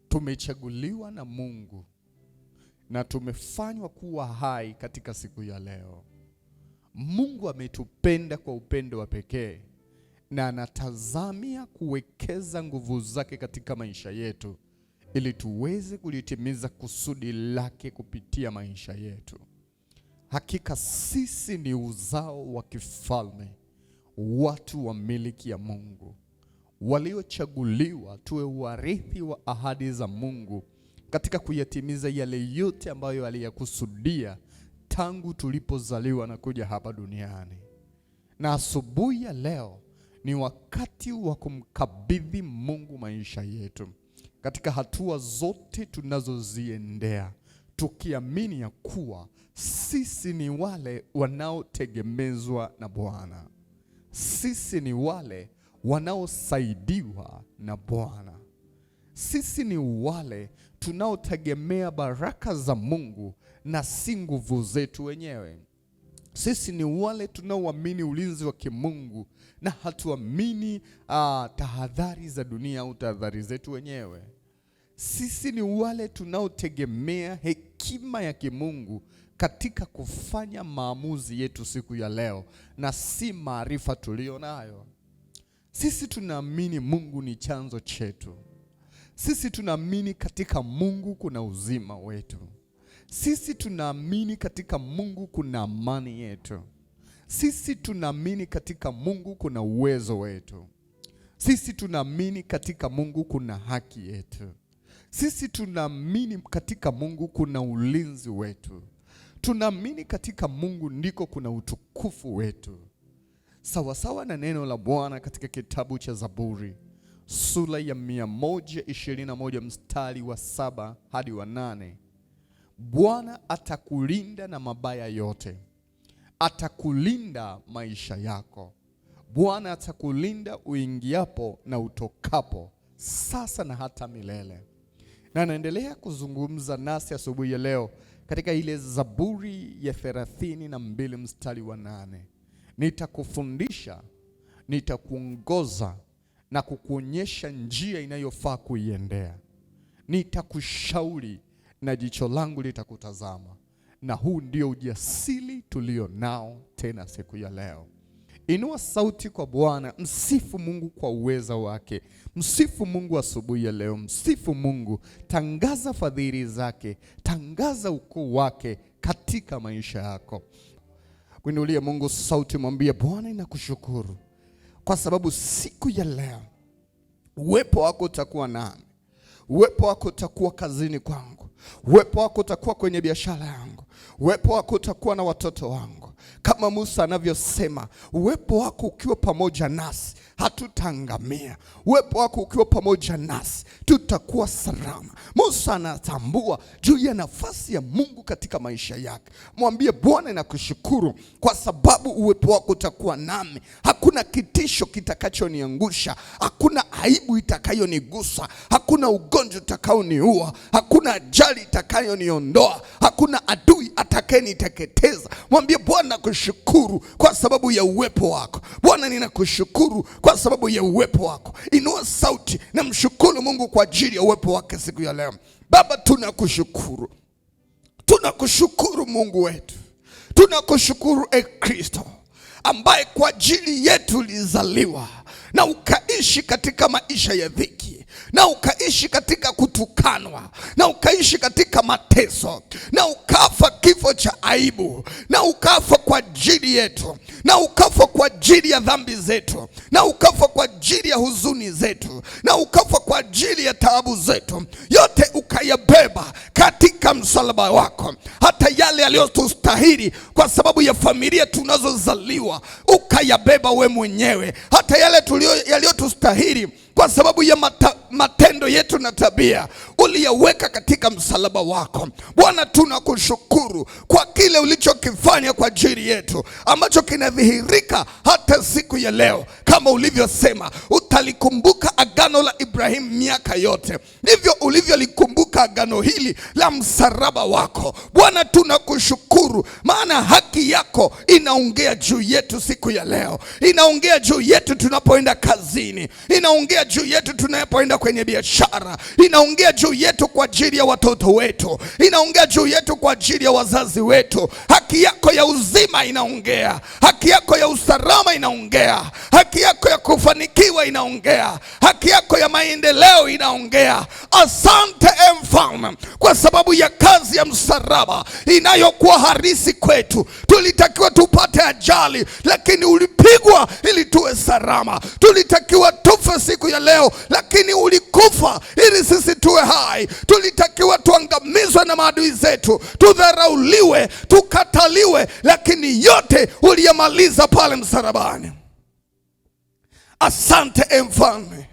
Tumechaguliwa na Mungu na tumefanywa kuwa hai katika siku ya leo. Mungu ametupenda kwa upendo wa pekee na anatazamia kuwekeza nguvu zake katika maisha yetu ili tuweze kulitimiza kusudi lake kupitia maisha yetu. Hakika sisi ni uzao wa kifalme, watu wa miliki ya Mungu, waliochaguliwa tuwe warithi wa ahadi za Mungu katika kuyatimiza yale yote ambayo aliyakusudia tangu tulipozaliwa na kuja hapa duniani. Na asubuhi ya leo ni wakati wa kumkabidhi Mungu maisha yetu katika hatua zote tunazoziendea, tukiamini ya kuwa sisi ni wale wanaotegemezwa na Bwana. Sisi ni wale wanaosaidiwa na Bwana. Sisi ni wale tunaotegemea baraka za Mungu na si nguvu zetu wenyewe. Sisi ni wale tunaoamini ulinzi wa kimungu na hatuamini tahadhari za dunia au tahadhari zetu wenyewe. Sisi ni wale tunaotegemea hekima ya kimungu katika kufanya maamuzi yetu siku ya leo na si maarifa tulionayo. Sisi tunaamini Mungu ni chanzo chetu. Sisi tunaamini katika Mungu kuna uzima wetu. Sisi tunaamini katika Mungu kuna amani yetu. Sisi tunaamini katika Mungu kuna uwezo wetu. Sisi tunaamini katika Mungu kuna haki yetu. Sisi tunaamini katika Mungu kuna ulinzi wetu. Tunaamini katika Mungu ndiko kuna utukufu wetu. Sawasawa na neno la Bwana katika kitabu cha Zaburi sura ya 121 mstari wa 7 hadi wa 8. Bwana atakulinda na mabaya yote. Atakulinda maisha yako. Bwana atakulinda uingiapo na utokapo, sasa na hata milele. Na anaendelea kuzungumza nasi asubuhi ya leo katika ile Zaburi ya 32 mstari wa 8. Nitakufundisha, nitakuongoza na kukuonyesha njia inayofaa kuiendea. Nitakushauri na jicho langu litakutazama. Na huu ndio ujasiri tulio nao tena siku ya leo. Inua sauti kwa Bwana, msifu Mungu kwa uweza wake. Msifu Mungu asubuhi ya leo, msifu Mungu. Tangaza fadhili zake, tangaza ukuu wake katika maisha yako. Kuinulia Mungu sauti, mwambie Bwana ninakushukuru kwa sababu siku ya leo uwepo wako utakuwa nami. Uwepo wako utakuwa kazini kwangu. Uwepo wako utakuwa kwenye biashara yangu. Uwepo wako utakuwa na watoto wangu. Kama Musa anavyosema, uwepo wako ukiwa pamoja nasi hatutaangamia. Uwepo wako ukiwa pamoja nasi tutakuwa salama. Musa anatambua juu ya nafasi ya Mungu katika maisha yake. Mwambie Bwana nakushukuru kwa sababu uwepo wako utakuwa nami. Hakuna kitisho kitakachoniangusha, hakuna aibu itakayonigusa, hakuna ugonjwa utakaoniua, hakuna ajali itakayoniondoa, hakuna adui atakayeniteketeza. Mwambie Bwana nakushukuru kwa sababu ya uwepo wako. Bwana ninakushukuru kwa sababu ya uwepo wako. Inua sauti na mshukuru Mungu kwa ajili ya uwepo wake siku ya leo. Baba, tunakushukuru. Tunakushukuru Mungu wetu. Tunakushukuru Kristo ambaye kwa ajili yetu ulizaliwa na ukaishi katika maisha ya dhiki, na ukaishi katika kutukanwa, na ukaishi katika mateso, na ukafa kifo cha aibu, na ukafa kwa ajili yetu, na ukafa kwa ajili ya dhambi zetu, na ukafa kwa ajili ya huzuni zetu, na ukafa kwa ajili ya taabu zetu. Yote ukayabeba katika msalaba wako. Hata yale yaliyotustahili kwa sababu ya familia tunazozaliwa ukayabeba we mwenyewe. Hata yale yaliyotustahili kwa sababu ya matendo yetu na tabia uliyaweka katika msalaba wako. Bwana, tunakushukuru kwa kile ulichokifanya kwa ajili yetu, ambacho kinadhihirika hata siku ya leo. Kama ulivyosema utalikumbuka agano la Ibrahimu miaka yote, ndivyo ulivyolikumbuka agano hili la msalaba wako. Bwana, tunakushukuru maana haki yako inaongea juu yetu siku ya leo. Inaongea juu yetu tunapoenda kazini, inaongea juu yetu tunapoenda kwenye biashara, inaongea juu yetu kwa ajili ya watoto wetu, inaongea juu yetu kwa ajili ya wazazi wetu. Haki yako ya uzima inaongea, haki yako ya usalama inaongea, haki yako ya kufanikiwa inaongea, haki yako ya maendeleo inaongea. Asante Mfalme kwa sababu ya kazi ya msalaba inayokuwa harisi kwetu. Tulitakiwa tupate ajali, lakini ulipigwa ili tuwe salama. Tulitakiwa tufe siku ya leo, lakini ulikufa ili sisi tuwe hai. Tulitakiwa tuangamizwe na maadui zetu, tudharauliwe, tukataliwe, lakini yote uliyamaliza pale msalabani. Asante Mfalme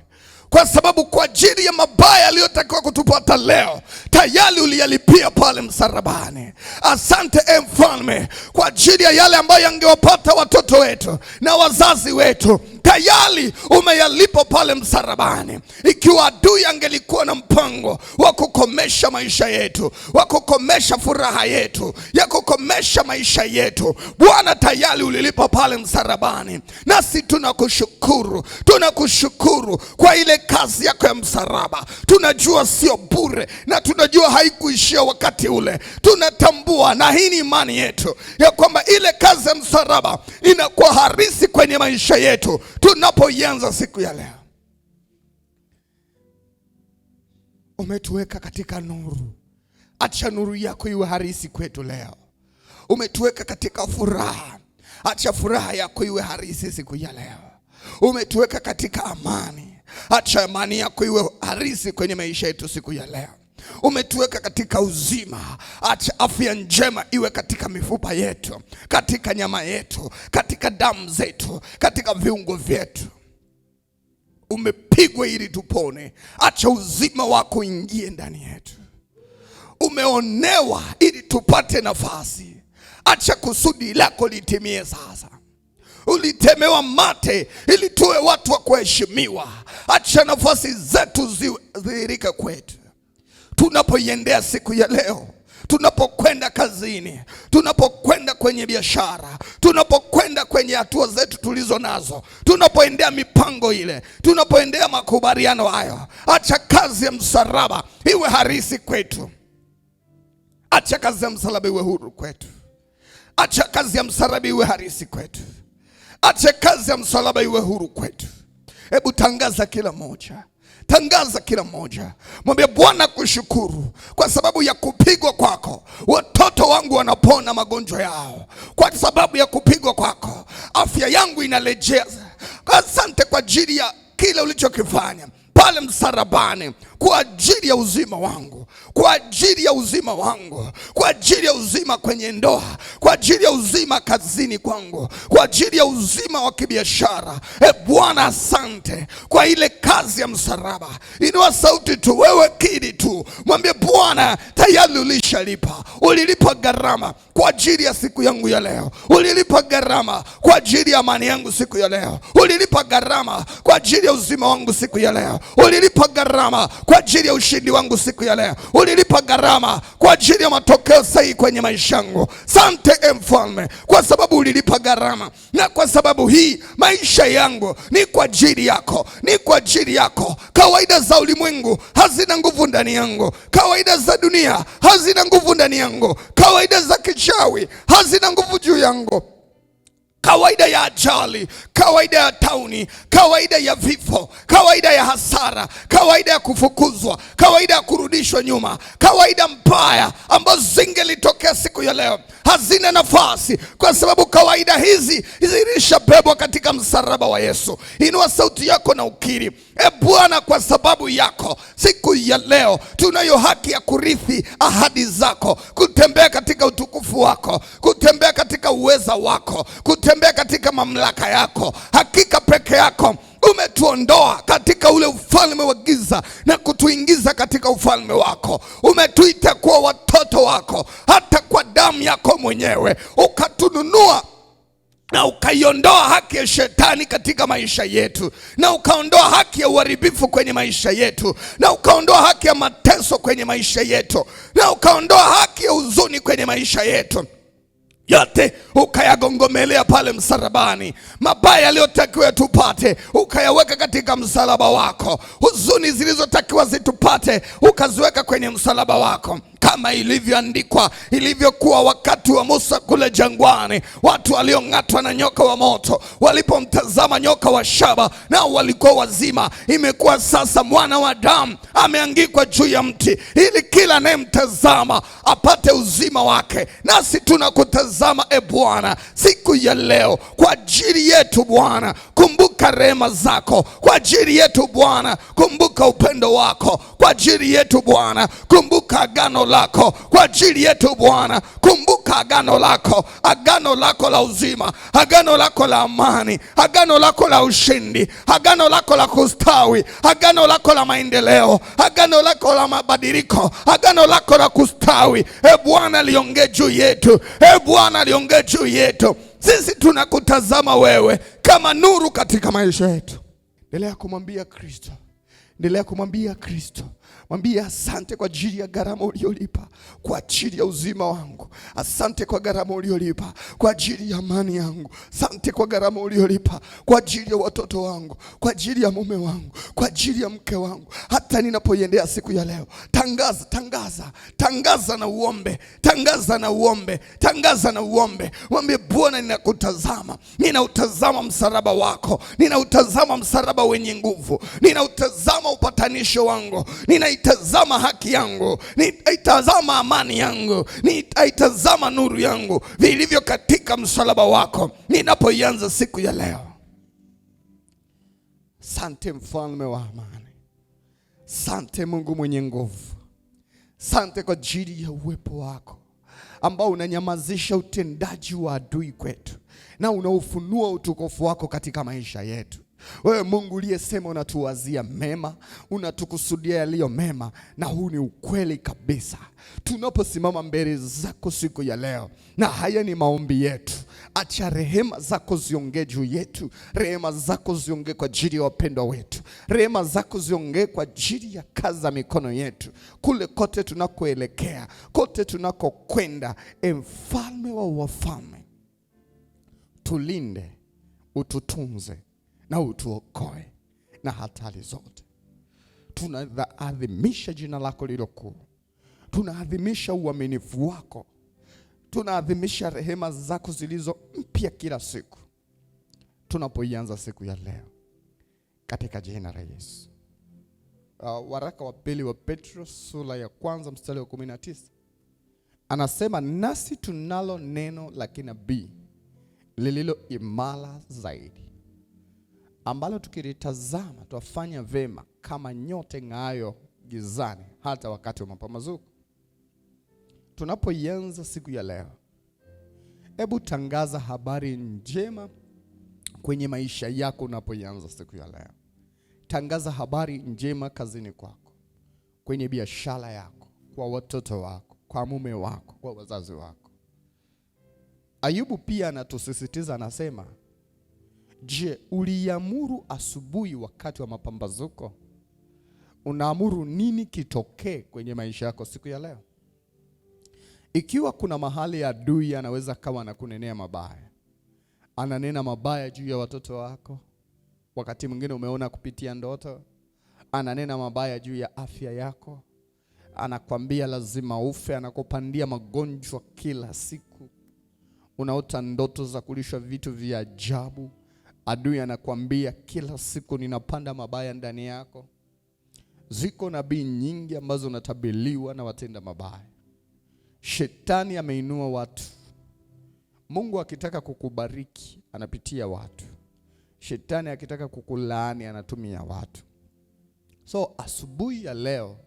kwa sababu kwa ajili ya mabaya aliyotakiwa kutupata leo, tayari uliyalipia pale msalabani. Asante Mfalme kwa ajili ya yale ambayo yangewapata watoto wetu na wazazi wetu, tayari umeyalipa pale msalabani. Ikiwa adui angelikuwa na mpango wa kukomesha maisha yetu, wa kukomesha furaha yetu, ya kukomesha maisha yetu, Bwana, tayari ulilipa pale msalabani. Nasi tunakushukuru, tunakushukuru kwa ile kazi yako ya msalaba. Tunajua sio bure, na tunajua haikuishia wakati ule. Tunatambua, na hii ni imani yetu, ya kwamba ile kazi ya msalaba inakuwa harisi kwenye maisha yetu tunapoianza siku ya leo. Umetuweka katika nuru, acha nuru yako iwe harisi kwetu leo. Umetuweka katika furaha, acha furaha yako iwe harisi siku ya leo. Umetuweka katika amani, acha amani yako iwe harisi kwenye maisha yetu siku ya leo. Umetuweka katika uzima, acha afya njema iwe katika mifupa yetu, katika nyama yetu, katika damu zetu, katika viungo vyetu. Umepigwa ili tupone, acha uzima wako ingie ndani yetu. Umeonewa ili tupate nafasi, acha kusudi lako litimie sasa. Ulitemewa mate ili tuwe watu wa kuheshimiwa, acha nafasi zetu zidhihirike kwetu. Tunapoiendea siku ya leo, tunapokwenda kazini, tunapokwenda kwenye biashara, tunapokwenda kwenye hatua zetu tulizo nazo, tunapoendea mipango ile, tunapoendea makubaliano hayo, acha kazi ya msalaba iwe harisi kwetu. Acha kazi ya msalaba iwe huru kwetu. Acha kazi ya msalaba iwe harisi kwetu. Acha kazi ya msalaba iwe huru kwetu. Hebu tangaza kila moja. Tangaza kila mmoja, mwambie Bwana kushukuru kwa sababu ya kupigwa kwako watoto wangu wanapona magonjwa yao. Kwa sababu ya kupigwa kwako afya yangu inarejea. Asante kwa ajili ya kile ulichokifanya pale msalabani, kwa ajili ya uzima wangu, kwa ajili ya uzima wangu, kwa ajili ya uzima kwenye ndoa, kwa ajili ya uzima kazini kwangu, kwa ajili ya uzima wa kibiashara. Bwana, asante kwa ile kazi ya msalaba. Inua sauti tu, wewe kidi tu, mwambie Bwana, tayari ulishalipa. Ulilipa gharama kwa ajili ya siku yangu ya leo. Ulilipa gharama kwa ajili ya amani yangu siku ya leo. Ulilipa gharama kwa ajili ya uzima wangu siku ya leo. Ulilipa gharama kwa ajili ya ushindi wangu siku ya leo. Ulilipa gharama kwa ajili ya matokeo sahihi kwenye maisha yangu. Asante Mfalme kwa sababu ulilipa gharama, na kwa sababu hii maisha yangu ni kwa ajili yako, ni kwa ajili yako. Kawaida za ulimwengu hazina nguvu ndani yangu. Kawaida za dunia hazina nguvu ndani yangu. Kawaida za kichawi hazina nguvu juu yangu. Kawaida ya ajali, kawaida ya tauni, kawaida ya vifo, kawaida ya hasara, kawaida ya kufukuzwa, kawaida ya kurudishwa nyuma, kawaida mbaya ambazo zingelitokea siku ya leo hazina nafasi, kwa sababu kawaida hizi zilishabebwa katika msalaba wa Yesu. Inua sauti yako na ukiri, Bwana, kwa sababu yako siku ya leo tunayo haki ya kurithi ahadi zako, kutembea katika utukufu wako, kutembea katika uweza wako, kutembea kutembea katika mamlaka yako. Hakika peke yako umetuondoa katika ule ufalme wa giza na kutuingiza katika ufalme wako. Umetuita kuwa watoto wako, hata kwa damu yako mwenyewe ukatununua na ukaiondoa haki ya shetani katika maisha yetu, na ukaondoa haki ya uharibifu kwenye maisha yetu, na ukaondoa haki ya mateso kwenye maisha yetu, na ukaondoa haki ya huzuni kwenye maisha yetu. Yote ukayagongomelea pale msalabani. Mabaya yaliyotakiwa tupate ukayaweka katika msalaba wako. Huzuni zilizotakiwa zitupate ukaziweka kwenye msalaba wako, kama ilivyoandikwa, ilivyokuwa wakati wa Musa kule jangwani. Watu waliong'atwa na nyoka wa moto walipomtazama nyoka wa shaba, nao walikuwa wazima. Imekuwa sasa mwana wa Adamu ameangikwa juu ya mti, ili kila anayemtazama apate uzima wake. Nasi tunakutazama Bwana siku ya leo kwa ajili yetu Bwana. Kumbuka rehema zako kwa ajili yetu Bwana. Kumbuka upendo wako kwa ajili yetu Bwana. Kumbuka agano lako kwa ajili yetu Bwana. Kumbuka agano lako la uzima, agano lako la amani, agano lako la ushindi, agano lako la kustawi, agano lako la maendeleo, agano lako la mabadiliko, agano lako la kustawi. Bwana liongee juu yetu, Bwana liongee juu yetu. Sisi tunakutazama wewe kama nuru katika maisha yetu. Endelea kumwambia Kristo, endelea kumwambia Kristo. Mwambie asante kwa ajili ya gharama uliolipa kwa ajili ya uzima wangu. Asante kwa gharama uliolipa kwa ajili ya amani yangu. Asante kwa gharama uliolipa kwa ajili ya watoto wangu, kwa ajili ya mume wangu, kwa ajili ya mke wangu. Hata ninapoiendea siku ya leo, tangaza na uombe, tangaza na uombe, tangaza na uombe. Mwambie Bwana, ninakutazama, ninautazama msalaba wako, ninautazama msalaba wenye nguvu, ninautazama upatanisho wangu, ninaitazama haki yangu, ninaitazama amani yangu, ninaitazama nuru yangu vilivyo katika msalaba wako ninapoianza siku ya leo. Sante mfalme wa amani, sante Mungu mwenye nguvu, sante kwa ajili ya uwepo wako ambao unanyamazisha utendaji wa adui kwetu na unaufunua utukufu wako katika maisha yetu. Wewe Mungu uliyesema unatuwazia mema, unatukusudia yaliyo mema, na huu ni ukweli kabisa. Tunaposimama mbele zako siku ya leo, na haya ni maombi yetu, acha rehema zako ziongee juu yetu, rehema zako ziongee kwa ajili ya wapendwa wetu, rehema zako ziongee kwa ajili ya kazi za mikono yetu, kule kote tunakoelekea, kote tunakokwenda. Mfalme wa wafalme, tulinde, ututunze na utuokoe na hatari zote. Tunaadhimisha jina lako lilokuu, tunaadhimisha uaminifu wako, tunaadhimisha rehema zako zilizo mpya kila siku tunapoianza siku ya leo, katika jina la Yesu. Waraka wa pili wa Petro sura ya 1 mstari wa 19 anasema, nasi tunalo neno la kinabii lililo imara zaidi, ambalo tukilitazama twafanya vema kama nyota ng'aayo gizani hata wakati wa mapambazuko. Tunapoianza siku ya leo, hebu tangaza habari njema kwenye maisha yako. Unapoianza siku ya leo, tangaza habari njema kazini kwako, kwenye biashara yako, kwa watoto wako, kwa mume wako, kwa wazazi wako. Ayubu pia anatusisitiza, anasema, je, uliamuru asubuhi wakati wa mapambazuko? Unaamuru nini kitokee kwenye maisha yako siku ya leo? Ikiwa kuna mahali adui anaweza kawa na kunenea mabaya, ananena mabaya juu ya watoto wako, wakati mwingine umeona kupitia ndoto, ananena mabaya juu ya afya yako, anakwambia lazima ufe, anakupandia magonjwa kila siku, unaota ndoto za kulishwa vitu vya ajabu, adui anakwambia kila siku ninapanda mabaya ndani yako. Ziko nabii nyingi ambazo unatabiliwa na watenda mabaya. Shetani ameinua watu. Mungu akitaka kukubariki anapitia watu. Shetani akitaka kukulaani anatumia watu. So asubuhi ya leo,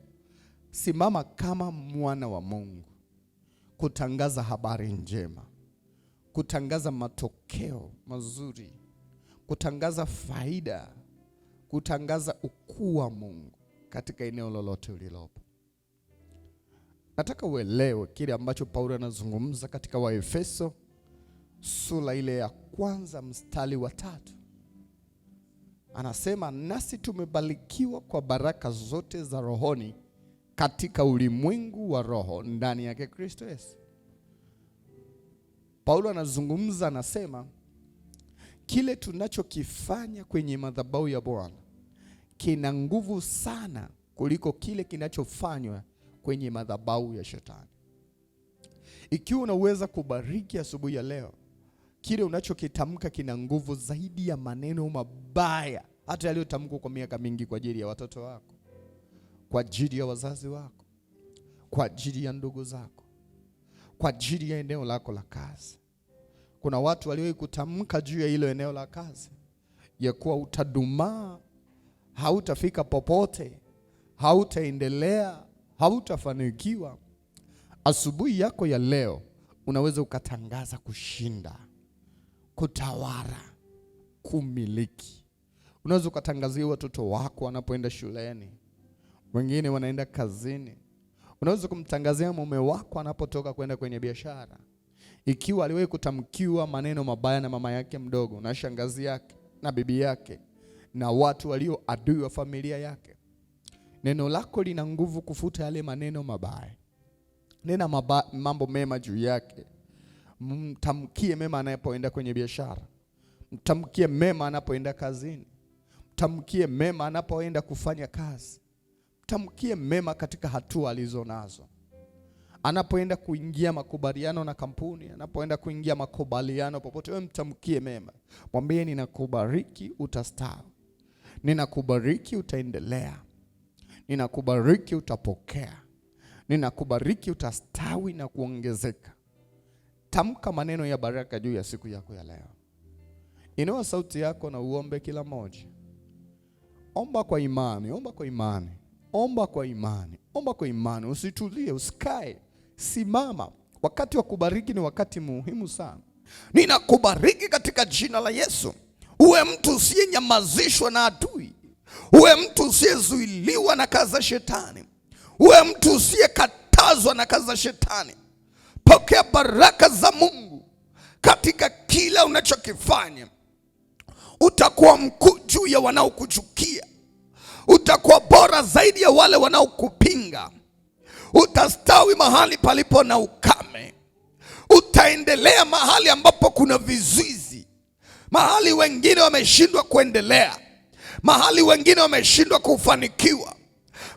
simama kama mwana wa Mungu kutangaza habari njema, kutangaza matokeo mazuri, kutangaza faida, kutangaza ukuu wa Mungu katika eneo lolote ulilopo. Nataka uelewe kile ambacho Paulo anazungumza katika Waefeso sura ile ya 1 mstari wa 3. Anasema nasi tumebarikiwa kwa baraka zote za rohoni katika ulimwengu wa roho ndani yake Kristo Yesu. Paulo anazungumza, anasema kile tunachokifanya kwenye madhabahu ya Bwana kina nguvu sana kuliko kile kinachofanywa kwenye madhabahu ya Shetani. Ikiwa unaweza kubariki asubuhi ya leo, kile unachokitamka kina nguvu zaidi ya maneno mabaya hata yaliyotamkwa kwa miaka mingi kwa ajili ya watoto wako, kwa ajili ya wazazi wako, kwa ajili ya ndugu zako, kwa ajili ya eneo lako la kazi. Kuna watu waliowahi kutamka juu ya hilo eneo la kazi ya kuwa utadumaa, hautafika popote, hautaendelea, hautafanikiwa. Asubuhi yako ya leo unaweza ukatangaza kushinda, kutawala, kumiliki. Unaweza ukatangazia watoto wako wanapoenda shuleni, wengine wanaenda kazini. Unaweza kumtangazia mume wako anapotoka kwenda kwenye biashara. Ikiwa aliwahi kutamkiwa maneno mabaya na mama yake mdogo na shangazi yake na bibi yake na watu walio adui wa familia yake, neno lako lina nguvu kufuta yale maneno mabaya. Nena mambo mema juu yake. Mtamkie mema anapoenda kwenye biashara, mtamkie mema anapoenda kazini, mtamkie mema anapoenda kufanya kazi, mtamkie mema katika hatua alizo nazo. Anapoenda kuingia makubaliano na kampuni, anapoenda kuingia makubaliano popote, wewe mtamkie mema. Mwambie ninakubariki utastawi, ninakubariki utaendelea, ninakubariki utapokea, ninakubariki utastawi na kuongezeka. Tamka maneno ya baraka juu ya siku yako ya leo. Inua sauti yako na uombe kila moja. Omba kwa imani, omba kwa imani, omba kwa imani, omba kwa imani. Usitulie, usikae, simama. Wakati wa kubariki ni wakati muhimu sana. Ninakubariki katika jina la Yesu. Uwe mtu usiyenyamazishwa na adui. Uwe mtu usiyezuiliwa na kazi za Shetani. Uwe mtu usiyekatazwa na kazi za Shetani. Pokea baraka za Mungu katika kila unachokifanya. Utakuwa mkuu juu ya wanaokuchukia. Utakuwa bora zaidi ya wale wanaokupinga. Utastawi mahali palipo na ukame. Utaendelea mahali ambapo kuna vizuizi. Mahali wengine wameshindwa kuendelea. Mahali wengine wameshindwa kufanikiwa.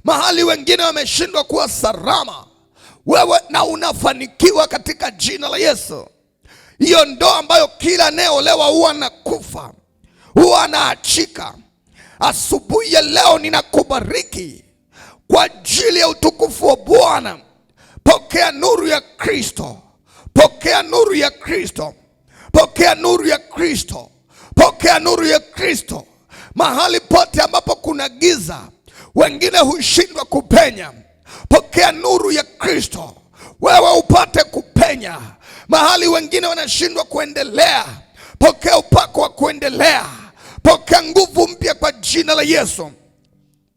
Mahali wengine wameshindwa kuwa salama, wewe na unafanikiwa katika jina la Yesu. Hiyo ndoa ambayo kila anayeolewa huwa anakufa, huwa anaachika. Asubuhi ya leo ninakubariki kwa ajili ya utukufu wa Bwana. Pokea nuru ya Kristo. Pokea nuru ya Kristo. Pokea nuru ya Kristo. Pokea nuru ya Kristo. Mahali pote ambapo kuna giza, wengine hushindwa kupenya, pokea nuru ya Kristo, wewe upate kupenya. Mahali wengine wanashindwa kuendelea, pokea upako wa kuendelea. Pokea nguvu mpya kwa jina la Yesu.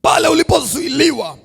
Pale ulipozuiliwa,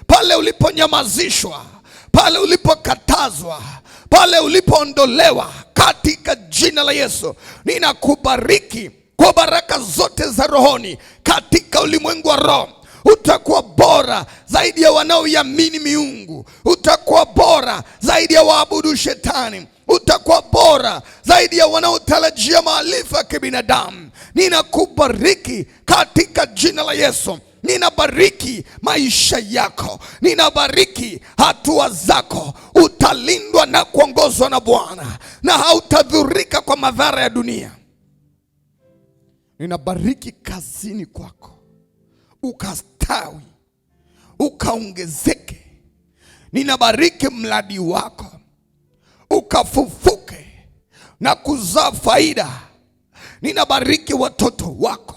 pale uliponyamazishwa, pale ulipokatazwa, pale ulipoondolewa, katika jina la Yesu ninakubariki kwa baraka zote za rohoni katika ulimwengu wa roho. Utakuwa bora zaidi ya wanaoiamini miungu. Utakuwa bora zaidi ya waabudu Shetani. Utakuwa bora zaidi ya wanaotarajia maarifa ya kibinadamu. Ninakubariki katika jina la Yesu. Ninabariki maisha yako. Ninabariki hatua zako. Utalindwa na kuongozwa na Bwana na hautadhurika kwa madhara ya dunia. Ninabariki kazini kwako, ukastawi, ukaongezeke. Ninabariki mradi wako, ukafufuke na kuzaa faida. Ninabariki watoto wako,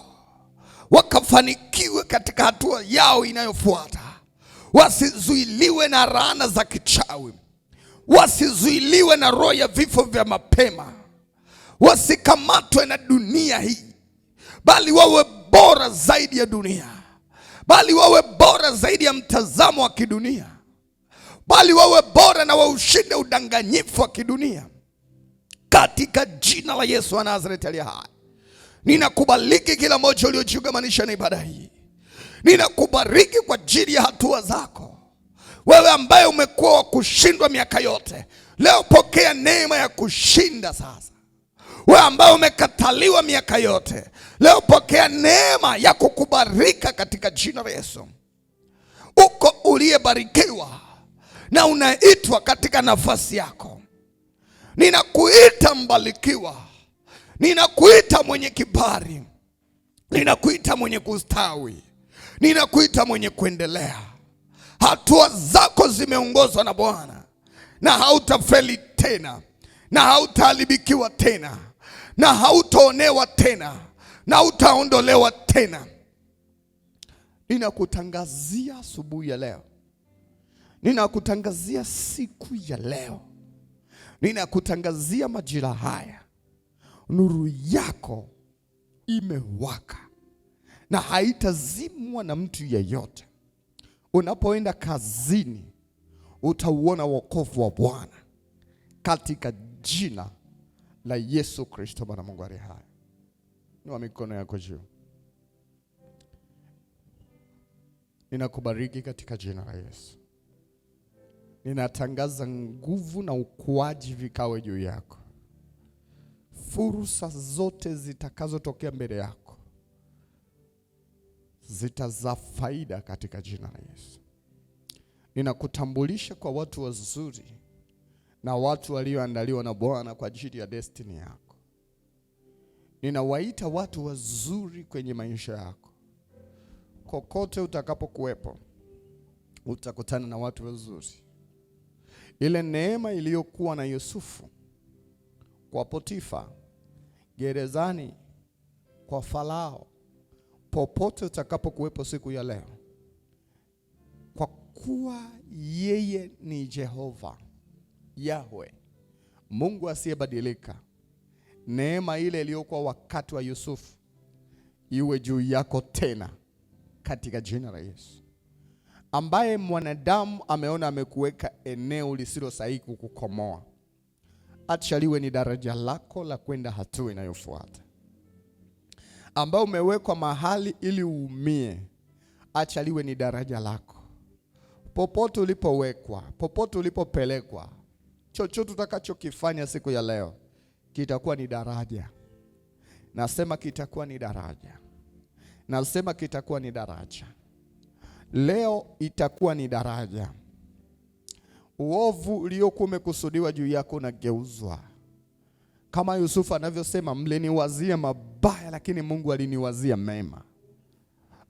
wakafanikiwe katika hatua yao inayofuata. Wasizuiliwe na laana za kichawi. Wasizuiliwe na roho ya vifo vya mapema. wasikamatwe na dunia hii, bali wawe bora zaidi ya dunia, bali wawe bora zaidi ya mtazamo wa kidunia, bali wawe bora na waushinde udanganyifu wa kidunia, katika jina la Yesu wa Nazareti aliye hai. Ninakubariki kila mmoja uliojiungamanisha na ibada hii. Ninakubariki kwa ajili ya hatua zako. Wewe ambaye umekuwa wa kushindwa miaka yote, leo pokea neema ya kushinda sasa. Wewe ambaye umekataliwa miaka yote, leo pokea neema ya kukubarika katika jina la Yesu. Uko uliyebarikiwa na unaitwa katika nafasi yako. Ninakuita mbarikiwa. Ninakuita mwenye kibali. Ninakuita mwenye kustawi. Ninakuita mwenye kuendelea. Hatua zako zimeongozwa na Bwana, na hautafeli tena, na hautaharibikiwa tena, na hautaonewa tena, na hautaondolewa tena. Ninakutangazia asubuhi ya leo. Ninakutangazia siku ya leo. Ninakutangazia majira haya. Nuru yako imewaka na haitazimwa na mtu yeyote. Unapoenda kazini, utauona wokovu wa Bwana katika jina la Yesu Kristo, Bwana Mungu aliye hai. Inua mikono yako juu. Ninakubariki katika jina la Yesu. Ninatangaza nguvu na ukuaji vikawe juu yako. Fursa zote zitakazotokea mbele yako zitazaa faida katika jina la Yesu. Ninakutambulisha kwa watu wazuri na watu walioandaliwa na Bwana kwa ajili ya destiny yako. Ninawaita watu wazuri kwenye maisha yako. Kokote utakapokuwepo, utakutana na watu wazuri. Ile neema iliyokuwa na Yusufu kwa Potifa, gerezani, kwa Farao, popote utakapokuwepo siku ya leo, kwa kuwa yeye ni Jehova Yahweh, Mungu asiyebadilika, neema ile iliyokuwa wakati wa Yusufu iwe juu yako tena katika jina la Yesu. Ambaye mwanadamu ameona amekuweka eneo lisilo sahihi kukukomoa, acha liwe ni daraja lako la kwenda hatua inayofuata. Ambaye umewekwa mahali ili uumie, acha liwe ni daraja lako. Popote ulipowekwa, popote ulipopelekwa, chochote utakachokifanya siku ya leo kitakuwa ni daraja. Nasema kitakuwa ni daraja. Nasema kitakuwa ni daraja. Leo itakuwa ni daraja. Uovu uliokuwa umekusudiwa juu yako unageuzwa. Kama Yusufu anavyosema, mliniwazia mabaya lakini Mungu aliniwazia mema.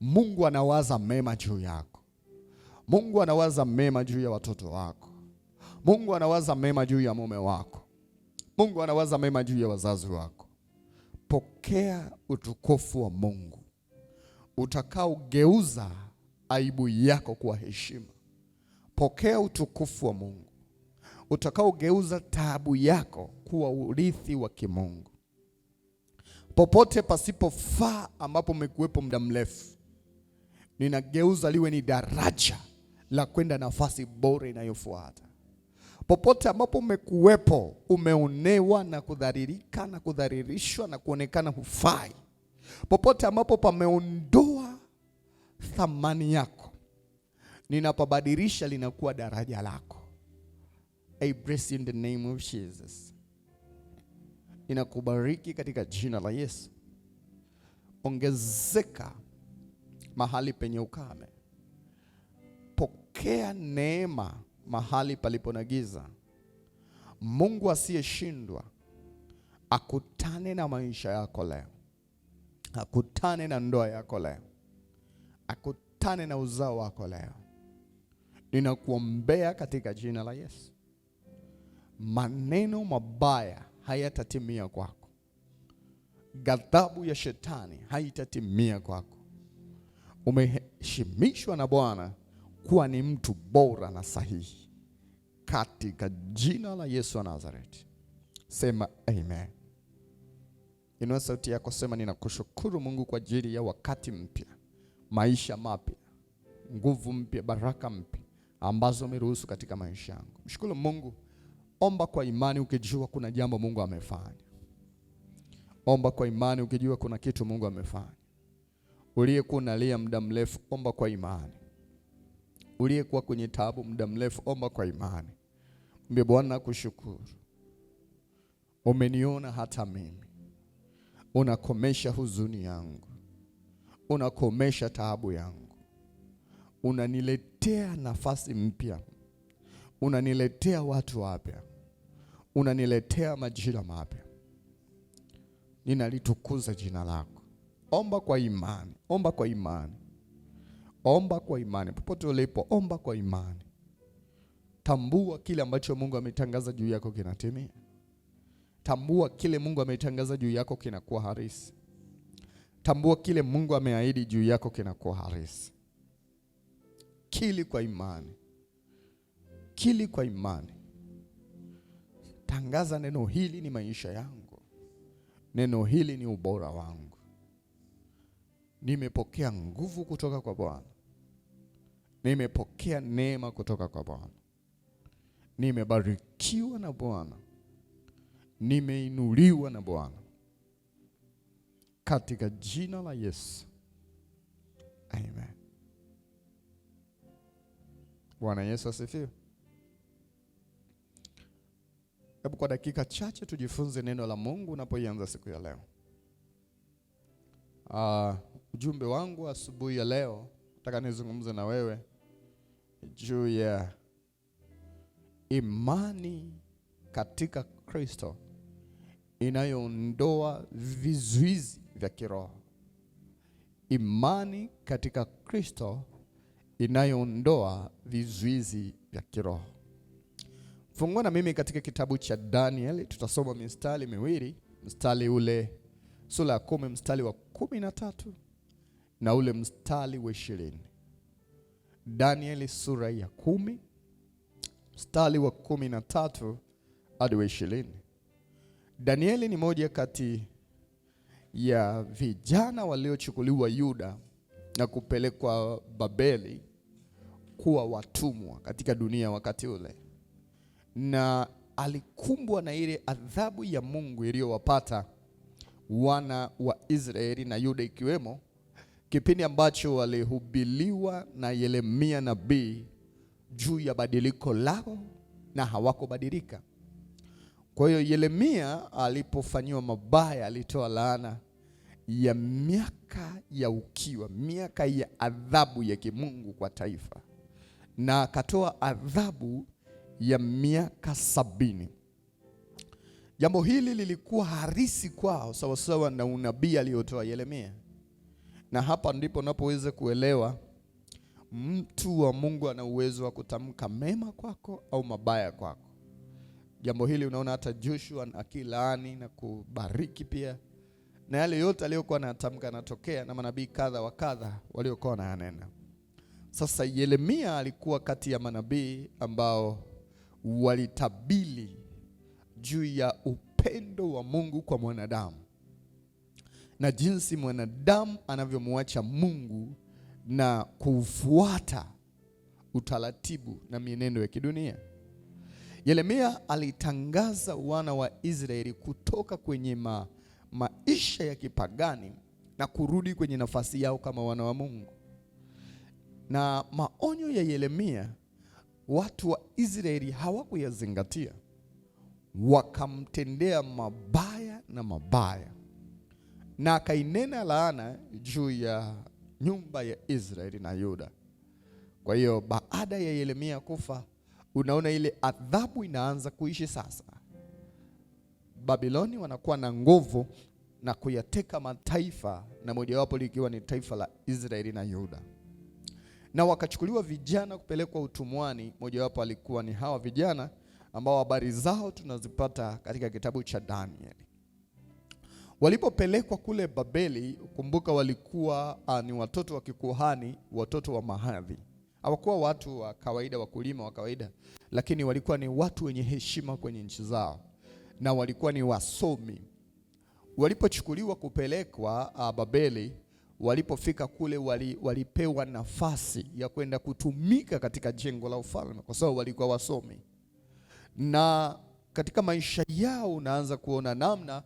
Mungu anawaza mema juu yako. Mungu anawaza mema juu ya watoto wako. Mungu anawaza mema juu ya mume wako. Mungu anawaza mema juu ya wazazi wako. Pokea utukufu wa Mungu utakaogeuza aibu yako kuwa heshima. Pokea utukufu wa Mungu utakaogeuza taabu yako kuwa urithi wa kimungu. Popote pasipofaa ambapo umekuwepo muda mrefu, ninageuza liwe ni daraja la kwenda nafasi bora inayofuata. Popote ambapo umekuwepo, umeonewa na kudhalilika na kudhalilishwa na kuonekana hufai, popote ambapo pameondoa thamani yako, ninapobadilisha linakuwa daraja lako. I bless you in the name of Jesus. Ninakubariki katika jina la Yesu. Ongezeka mahali penye ukame. Pokea neema mahali palipo na giza. Mungu asiyeshindwa akutane na maisha yako leo. Akutane na ndoa yako leo. Akutane na uzao wako leo. Ninakuombea katika jina la Yesu. Maneno mabaya hayatatimia kwako. Ghadhabu ya shetani haitatimia kwako. Umeheshimishwa na Bwana kuwa ni mtu bora na sahihi katika jina la Yesu wa Nazareti. Sema amen. Inua sauti yako, sema ninakushukuru Mungu kwa ajili ya wakati mpya, maisha mapya, nguvu mpya, baraka mpya ambazo umeruhusu katika maisha yangu. Mshukuru Mungu. Omba kwa imani ukijua kuna jambo Mungu amefanya. Omba kwa imani ukijua kuna kitu Mungu amefanya. Uliyekuwa unalia muda mrefu, omba kwa imani. Uliyekuwa kwenye taabu muda mrefu, omba kwa imani. Mwambie Bwana nakushukuru. Umeniona hata mimi. Unakomesha huzuni yangu. Unakomesha taabu yangu. Unaniletea nafasi mpya. Unaniletea watu wapya. Unaniletea majira mapya. Ninalitukuza jina lako. Omba kwa imani. Omba kwa imani. Omba kwa imani. Popote ulipo, omba kwa imani. Tambua kile ambacho Mungu ametangaza juu yako kinatimia. Tambua kile Mungu ametangaza juu yako kinakuwa halisi. Tambua kile Mungu ameahidi juu yako kinakuwa halisi. Kili kwa imani. Kili kwa imani. Tangaza neno hili ni maisha yangu. Neno hili ni ubora wangu. Nimepokea nguvu kutoka kwa Bwana. Nimepokea neema kutoka kwa Bwana. Nimebarikiwa na Bwana. Nimeinuliwa na Bwana. Katika jina la Yesu. Amen. Bwana Yesu asifiwe. Hebu kwa dakika chache tujifunze neno la Mungu unapoianza siku ya leo. Ujumbe wangu asubuhi ya leo, nataka nizungumze na wewe juu ya imani katika Kristo inayoondoa vizuizi vya kiroho. Imani katika Kristo inayoondoa vizuizi vya kiroho. Fungua na mimi katika kitabu cha Daniel, tutasoma mistari miwili, mstari ule sura ya 10 mstari wa 13 na ule mstari wa 20. Daniel sura ya 10 mstari wa 13 hadi wa 20. Danieli ni moja kati ya vijana waliochukuliwa Yuda na kupelekwa Babeli kuwa watumwa katika dunia wakati ule. Na alikumbwa na ile adhabu ya Mungu iliyowapata wana wa Israeli na Yuda ikiwemo, kipindi ambacho walihubiriwa na Yeremia nabii juu ya badiliko lao na hawakubadilika. Kwa hiyo Yeremia alipofanyiwa mabaya alitoa laana ya miaka ya ukiwa, miaka ya adhabu ya kimungu kwa taifa, na akatoa adhabu ya miaka 70. Jambo hili lilikuwa harisi kwao sawasawa na unabii aliotoa Yeremia. Na hapa ndipo unapoweza kuelewa mtu wa Mungu ana uwezo wa kutamka mema kwako au mabaya kwako. Jambo hili unaona hata Joshua akilaani na kubariki pia, na yale yote aliyokuwa anatamka yanatokea, na manabii kadha wa kadha waliokuwa wanayanena. Sasa Yeremia alikuwa kati ya manabii ambao walitabiri juu ya upendo wa Mungu kwa mwanadamu na jinsi mwanadamu anavyomwacha Mungu na kufuata utaratibu na mienendo ya kidunia. Yeremia alitangaza wana wa Israeli kutoka kwenye maisha ya kipagani na kurudi kwenye nafasi yao kama wana wa Mungu. Na maonyo ya Yeremia watu wa Israeli hawakuyazingatia, wakamtendea mabaya na mabaya, na akainena laana juu ya nyumba ya Israeli na Yuda. Kwa hiyo baada ya Yeremia kufa, unaona ile adhabu inaanza kuishi sasa. Babiloni wanakuwa na nguvu na kuyateka mataifa, na mojawapo likiwa ni taifa la Israeli na Yuda. Na wakachukuliwa vijana kupelekwa utumwani, mojawapo alikuwa ni hawa vijana ambao habari zao tunazipata katika kitabu cha Daniel. Walipopelekwa kule Babeli, kumbuka walikuwa ni watoto wa kikuhani, watoto wa mahadhi. Hawakuwa watu wa kawaida, wakulima wa kawaida, lakini walikuwa ni watu wenye heshima kwenye nchi zao, na walikuwa ni wasomi. walipochukuliwa kupelekwa Babeli, walipofika kule walipewa nafasi ya kwenda kutumika katika jengo la ufalme kwa sababu walikuwa wasomi. Na katika maisha yao unaanza kuona namna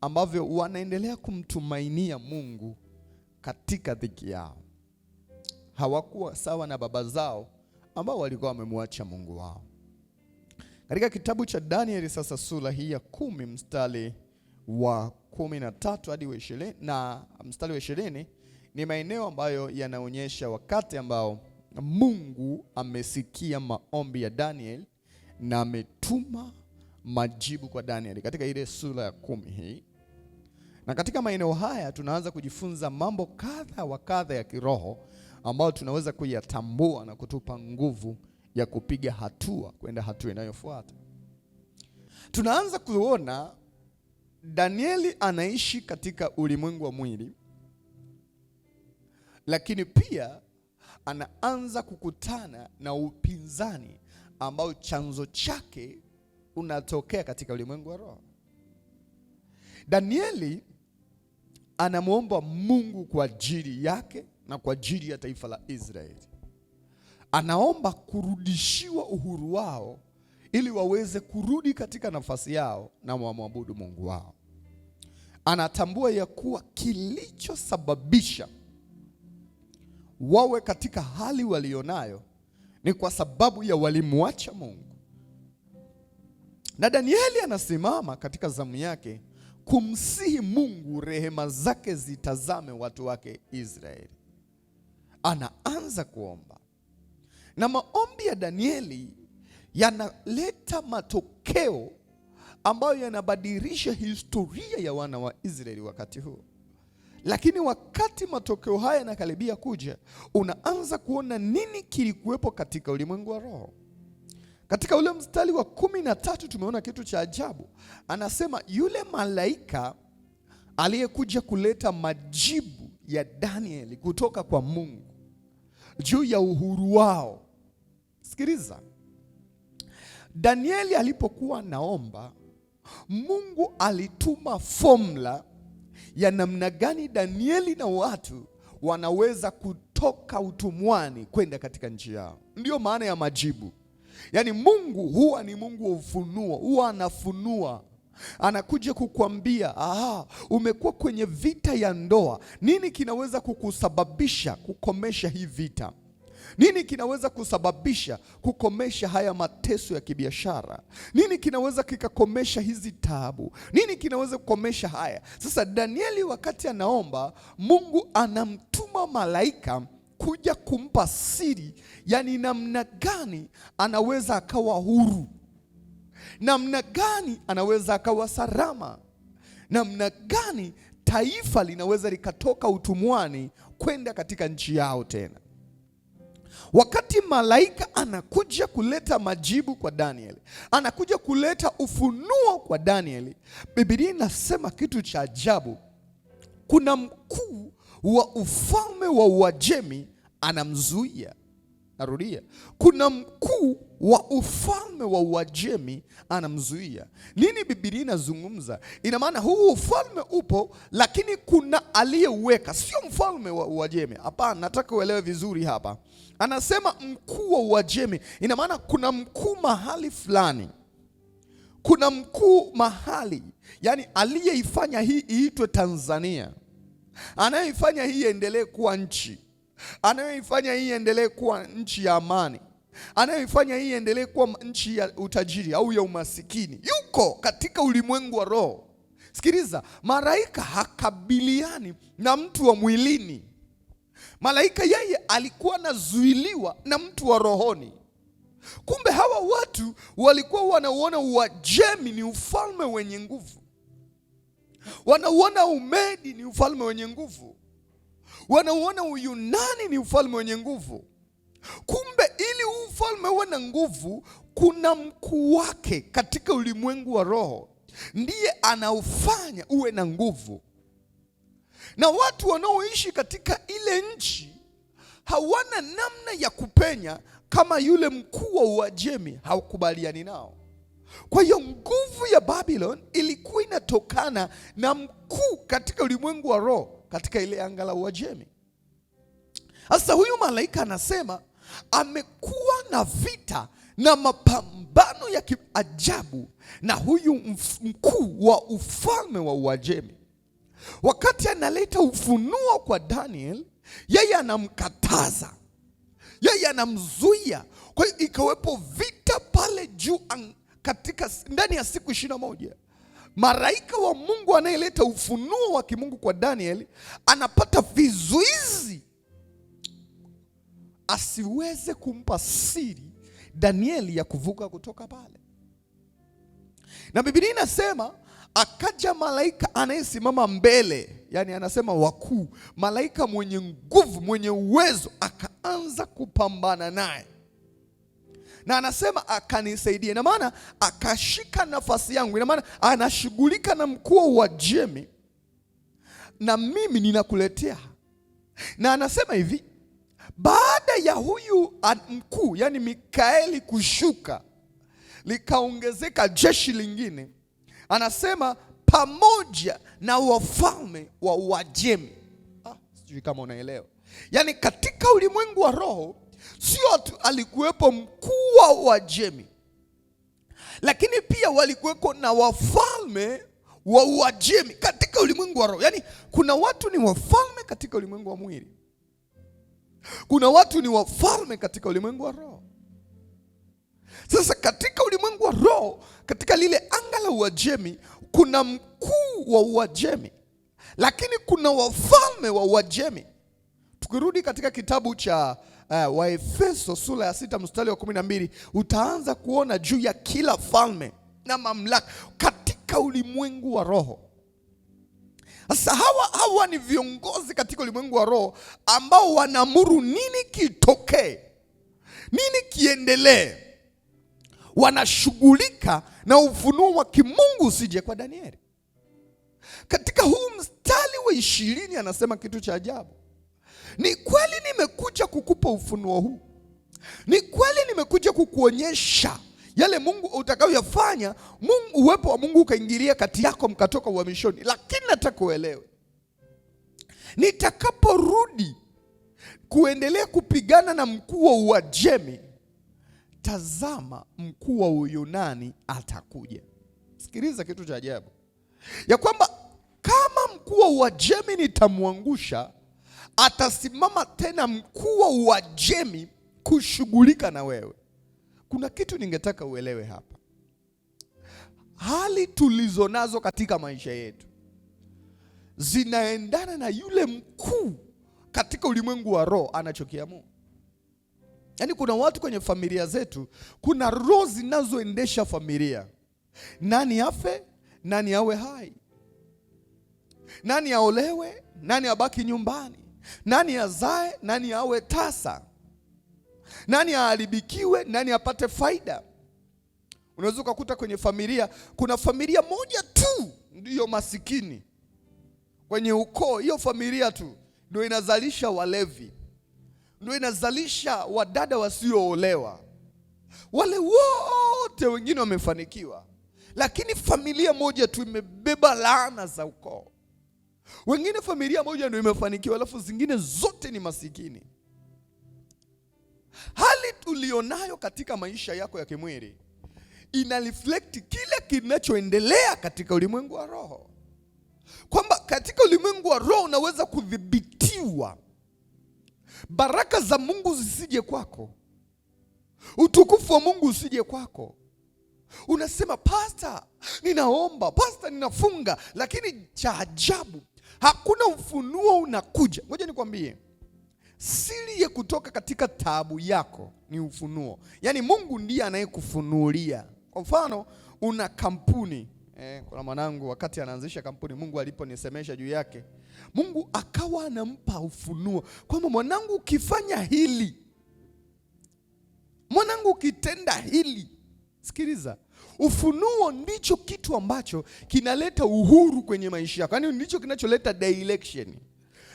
ambavyo wanaendelea kumtumainia Mungu katika dhiki yao. Hawakuwa sawa na baba zao ambao walikuwa wamemwacha Mungu wao. Katika kitabu cha Danieli sasa sura hii ya 10 mstari wa 13 hadi wa 20 na mstari wa 20 ni maeneo ambayo yanaonyesha wakati ambao Mungu amesikia maombi ya Daniel na ametuma majibu kwa Daniel katika ile sura ya 10 hii. Na katika maeneo haya tunaanza kujifunza mambo kadha wa kadha ya kiroho ambayo tunaweza kuyatambua na kutupa nguvu ya kupiga hatua kwenda hatua inayofuata. Tunaanza kuona Danieli anaishi katika ulimwengu wa mwili, lakini pia anaanza kukutana na upinzani ambao chanzo chake unatokea katika ulimwengu wa roho. Danieli anamuomba Mungu kwa ajili yake na kwa ajili ya taifa la Israeli. Anaomba kurudishiwa uhuru wao ili waweze kurudi katika nafasi yao na wamwabudu Mungu wao. Anatambua ya kuwa kilichosababisha wawe katika hali walionayo ni kwa sababu ya walimwacha Mungu. Na Danieli anasimama katika zamu yake kumsihi Mungu rehema zake zitazame watu wake Israeli. Anaanza kuomba. Na maombi ya Danieli yanaleta matokeo ambayo yanabadilisha historia ya wana wa Israeli wakati huo. Lakini wakati matokeo haya yanakaribia kuja, unaanza kuona nini kilikuwepo katika ulimwengu wa roho. Katika ule mstari wa 13 tumeona kitu cha ajabu. Anasema yule malaika aliyekuja kuleta majibu ya Danieli kutoka kwa Mungu juu ya uhuru wao. Sikiliza. Danieli alipokuwa naomba, Mungu alituma formula ya namna gani Danieli na watu wanaweza kutoka utumwani kwenda katika nchi yao. Ndiyo maana ya majibu. Yaani Mungu huwa ni Mungu wa ufunuo, huwa anafunua. Anakuja kukuambia, umekuwa kwenye vita ya ndoa. Nini kinaweza kukusababisha kukomesha hii vita? Nini kinaweza kusababisha kukomesha haya mateso ya kibiashara? Nini kinaweza kikakomesha hizi taabu? Nini kinaweza kukomesha haya? Sasa Danieli wakati anaomba, Mungu anamtuma malaika kuja kumpa siri, yani namna gani anaweza akawa huru, namna gani anaweza akawa salama, namna gani taifa linaweza likatoka utumwani kwenda katika nchi yao tena. Wakati malaika anakuja kuleta majibu kwa Danieli, anakuja kuleta ufunuo kwa Danieli, Biblia inasema kitu cha ajabu. Kuna mkuu wa ufalme wa Uajemi anamzuia. Narudia, kuna mkuu wa ufalme wa Uajemi anamzuia. Nini Biblia inazungumza? Ina maana huu ufalme upo, lakini kuna aliyeweka, sio mfalme wa Uajemi. Hapana, nataka uelewe vizuri hapa. Anasema mkuu wa Uajemi, ina maana kuna mkuu mahali fulani. Kuna mkuu mahali, yani aliyeifanya hii iitwe Tanzania, anayeifanya hii endelee kuwa nchi, anayeifanya hii endelee kuwa nchi ya amani, anayeifanya hii endelee kuwa nchi ya utajiri au ya umasikini, yuko katika ulimwengu wa roho. Sikiliza, malaika hakabiliani na mtu wa mwilini. Malaika yeye alikuwa anazuiliwa na mtu wa rohoni. Kumbe hawa watu walikuwa wanauona Uajemi ni ufalme wenye nguvu, wanauona Umedi ni ufalme wenye nguvu, wanauona Uyunani ni ufalme wenye nguvu. Kumbe ili ufalme uwe na nguvu, kuna mkuu wake katika ulimwengu wa roho, ndiye anaufanya uwe na nguvu. Na watu wanaoishi katika ile nchi hawana namna ya kupenya kama yule mkuu wa Uajemi hawakubaliani nao. Kwa hiyo nguvu ya Babylon ilikuwa inatokana na mkuu katika ulimwengu wa roho katika ile anga la Uajemi. Sasa huyu malaika anasema amekuwa na vita na mapambano ya kiajabu na huyu mkuu wa ufalme wa Uajemi. Wakati analeta ufunuo kwa Daniel, yeye anamkataza, yeye anamzuia. Kwa hiyo ikawepo vita pale juu katika ndani ya siku 21. Malaika wa Mungu anayeleta ufunuo wa kimungu kwa Daniel anapata vizuizi asiweze kumpa siri Danieli ya kuvuka kutoka pale. Na Biblia inasema akaja malaika anayesimama mbele, yani anasema wakuu, malaika mwenye nguvu, mwenye uwezo, akaanza kupambana naye. Na anasema akanisaidia, ina maana akashika nafasi yangu, ina maana anashughulika na mkuu wa Uajemi na mimi ninakuletea. Na anasema hivi, baada ya huyu mkuu, yani Mikaeli kushuka, likaongezeka jeshi lingine. Anasema pamoja na wafalme wa Uajemi. Sijui kama unaelewa. Yani katika ulimwengu wa roho sio tu alikuwepo mkuu wa Uajemi, lakini pia walikuwepo na wafalme wa Uajemi katika ulimwengu wa roho. Yani kuna watu ni wafalme katika ulimwengu wa mwili, kuna watu ni wafalme katika ulimwengu wa roho. Sasa katika ulimwengu wa roho, katika lile anga la Uajemi, kuna mkuu wa Uajemi, lakini kuna wafalme wa Uajemi. Tukirudi katika kitabu cha Waefeso sura ya 6 mstari wa 12, utaanza kuona juu ya kila falme na mamlaka katika ulimwengu wa roho. Sasa hawa ni viongozi katika ulimwengu wa roho ambao wanaamuru nini kitokee, nini kiendelee. Wanashughulika na ufunuo wa kimungu usije kwa Danieli. Katika huu mstari wa 20 anasema kitu cha ajabu. Ni kweli nimekuja kukupa ufunuo huu, ni kweli nimekuja kukuonyesha yale Mungu utakayoyafanya, Mungu, uwepo wa Mungu ukaingilia kati yako mkatoka uhamishoni. Lakini nataka uelewe, nitakaporudi kuendelea kupigana na mkuu wa Uajemi, tazama mkuu wa Uyunani atakuja. Sikiliza kitu cha ajabu, ya kwamba kama mkuu wa Uajemi nitamwangusha, atasimama tena mkuu wa Uajemi kushughulika na wewe. Kuna kitu ningetaka uelewe hapa. Hali tulizonazo katika maisha yetu zinaendana na yule mkuu katika ulimwengu wa roho anachokiamua. Yaani kuna watu kwenye familia zetu, kuna roho zinazoendesha familia. Nani afe, nani awe hai, nani aolewe, nani abaki nyumbani, nani azae, nani awe tasa, nani aharibikiwe, nani apate faida. Unaweza kukuta kwenye familia, kuna familia moja tu ndiyo masikini kwenye ukoo. Hiyo familia tu ndio inazalisha walevi, ndio inazalisha wadada wasioolewa. Wale wote wengine wamefanikiwa, lakini familia moja tu imebeba laana za ukoo. Wengine familia moja ndio imefanikiwa, alafu zingine zote ni masikini. Hali tulionayo katika maisha yako ya kimwili ina reflect kile kinachoendelea katika ulimwengu wa roho. Kwamba katika ulimwengu wa roho unaweza kudhibitiwa, baraka za Mungu zisije kwako, utukufu wa Mungu usije kwako. Unasema pastor, ninaomba, pastor, ninafunga, lakini cha ajabu hakuna ufunuo unakuja. Ngoja nikwambie, siri ya kutoka katika taabu yako ni ufunuo. Yaani Mungu ndiye anayekufunulia. Kwa mfano, una kampuni. Kuna mwanangu wakati anaanzisha kampuni, Mungu aliponisemesha juu yake, Mungu akawa anampa ufunuo kwamba mwanangu, ukifanya hili, mwanangu, ukitenda hili. Sikiliza, ufunuo ndicho kitu ambacho kinaleta uhuru kwenye maisha yako. Yaani ndicho kinacholeta direction.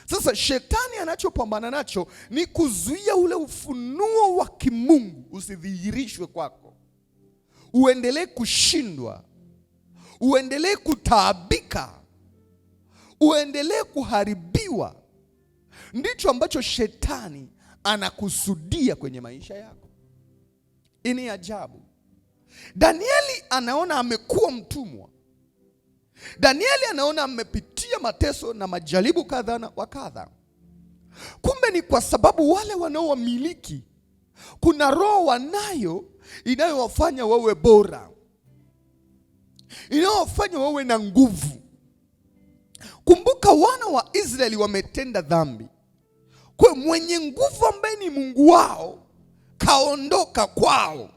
Sasa shetani anachopambana nacho ni kuzuia ule ufunuo wa kimungu usidhihirishwe kwako. uendelee kushindwa, uendelee kutaabika, uendelee kuharibiwa, ndicho ambacho shetani anakusudia kwenye maisha yako. Ini ajabu. Danieli anaona amekuwa mtumwa. Danieli anaona amepitia mateso na majaribu kadha wa kadha. Kumbe ni kwa sababu wale wanaowamiliki kuna roho wanayo inayowafanya wawe bora, inayowafanya wawe na nguvu. Kumbuka wana wa Israeli wametenda dhambi. Kwa mwenye nguvu ambaye ni Mungu wao kaondoka kwao,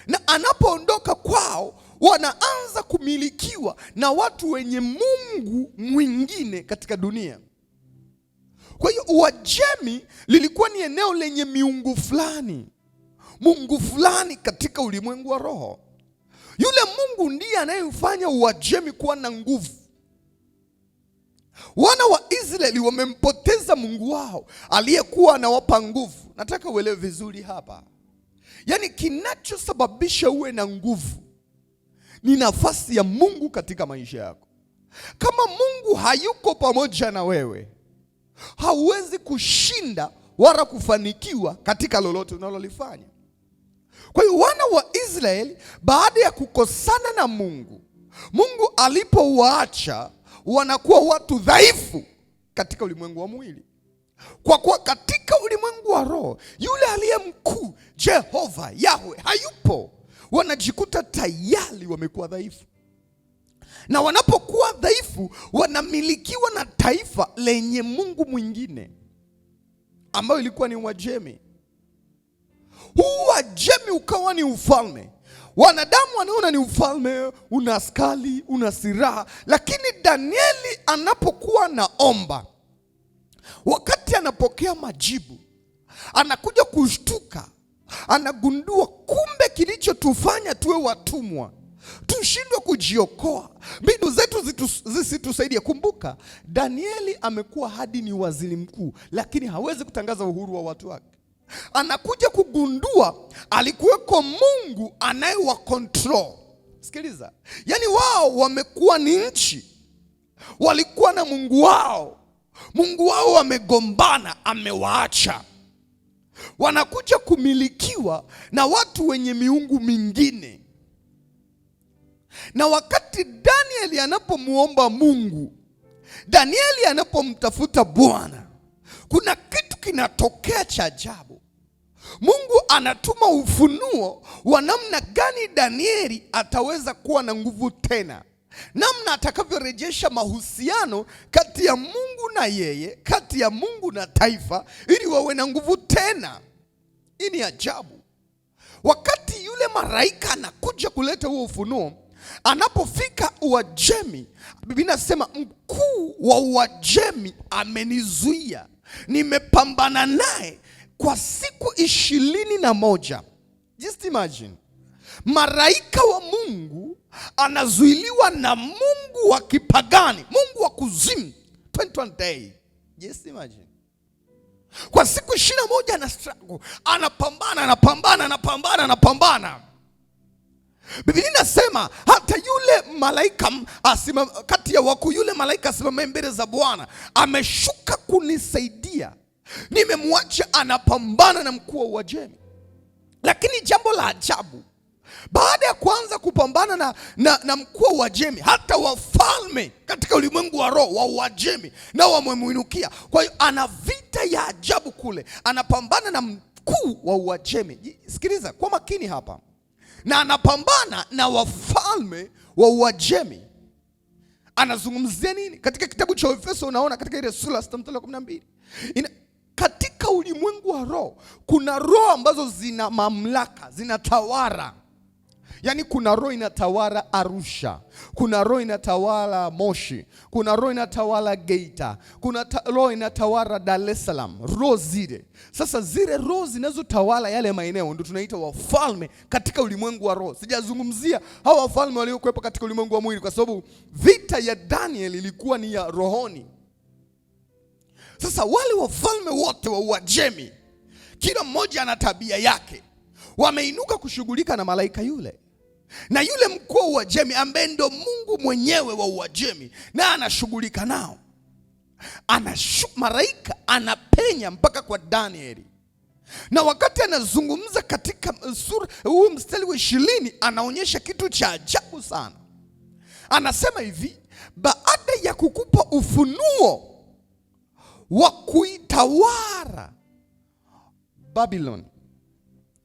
na anapoondoka kwao wanaanza kumilikiwa na watu wenye mungu mwingine katika dunia. Kwa hiyo Uajemi lilikuwa ni eneo lenye miungu fulani, mungu fulani katika ulimwengu wa roho. Yule Mungu ndiye anayefanya Uajemi kuwa na nguvu. Wana wa Israeli wamempoteza Mungu wao aliyekuwa anawapa nguvu. Nataka uelewe vizuri hapa. Yaani kinachosababisha uwe na nguvu ni nafasi ya Mungu katika maisha yako. Kama Mungu hayuko pamoja na wewe, hauwezi kushinda wala kufanikiwa katika lolote unalolifanya. Kwa hiyo wana wa Israeli baada ya kukosana na Mungu, Mungu alipowaacha wanakuwa watu dhaifu katika ulimwengu wa mwili. Kwa kuwa katika ulimwengu wa roho yule aliye mkuu Jehova Yahwe hayupo, wanajikuta tayari wamekuwa dhaifu. Na wanapokuwa dhaifu wanamilikiwa na taifa lenye mungu mwingine ambayo ilikuwa ni Uajemi. Huu Uajemi ukawa ni ufalme. Wanadamu wanaona ni ufalme, una askari, una silaha. Lakini Danieli anapokuwa naomba, wakati anapokea majibu, anakuja kushtuka, anagundua kumbe kilichotufanya tuwe watumwa, tushindwe kujiokoa, mbinu zetu zisitusaidie. Kumbuka Danieli amekuwa hadi ni waziri mkuu, lakini hawezi kutangaza uhuru wa watu wake. Anakuja kugundua alikuweko Mungu anayewa control. Sikiliza, yani wao wamekuwa ni nchi, walikuwa na Mungu wao, Mungu wao wamegombana, amewaacha. Wanakuja kumilikiwa na watu wenye miungu mingine. Na wakati Danieli anapomuomba Mungu, Danieli anapomtafuta Bwana, kuna kitu kinatokea cha ajabu. Mungu anatuma ufunuo wa namna gani Danieli ataweza kuwa na nguvu tena, namna atakavyorejesha mahusiano kati ya Mungu na yeye, kati ya Mungu na taifa, ili wawe na nguvu tena. Hii ni ajabu. Wakati yule malaika anakuja kuleta huo ufunuo, anapofika Uajemi, Biblia inasema mkuu wa Uajemi amenizuia, nimepambana naye kwa siku 21. Just imagine, malaika wa Mungu anazuiliwa na Mungu wa kipagani, Mungu wa kuzimu, 21 day. Just imagine. Kwa siku 21 ana struggle, anapambana. Biblia inasema hata yule malaika kati ya wakuu, yule malaika asimame mbele za Bwana, ameshuka kunisaidia, nimemwacha anapambana na mkuu wa Uajemi. Lakini jambo la ajabu, baada ya kuanza kupambana na mkuu wa Uajemi, hata wafalme katika ulimwengu wa roho wa Uajemi nao wamemwinukia. Kwa hiyo ana vita ya ajabu kule, anapambana na mkuu wa Uajemi. Sikiliza kwa makini hapa, na anapambana na wafalme wa Uajemi. Anazungumzia nini? Katika kitabu cha Efeso unaona katika ile sura 6:12. Katika ulimwengu wa roho kuna roho ambazo zina mamlaka, zinatawala. Yaani kuna roho inatawala Arusha, kuna roho inatawala Moshi, kuna roho inatawala Geita, kuna roho inatawala Dar es Salaam. Roho zile. Sasa zile roho zinazotawala yale maeneo ndio tunaita wafalme katika ulimwengu wa roho. Sijazungumzia hawa wafalme waliokuwepo katika ulimwengu wa mwili, kwa sababu vita ya Daniel ilikuwa ni ya rohoni. Sasa wale wafalme wote wa Uajemi, kila mmoja ana tabia yake. wameinuka kushughulika na malaika yule, na yule mkuu wa Uajemi ambaye ndo Mungu mwenyewe wa Uajemi, na anashughulika nao. Malaika anapenya mpaka kwa Danieli, na wakati anazungumza katika huu mstari wa 20 anaonyesha kitu cha ajabu sana. Anasema hivi, baada ya kukupa ufunuo wa kuitawala Babylon,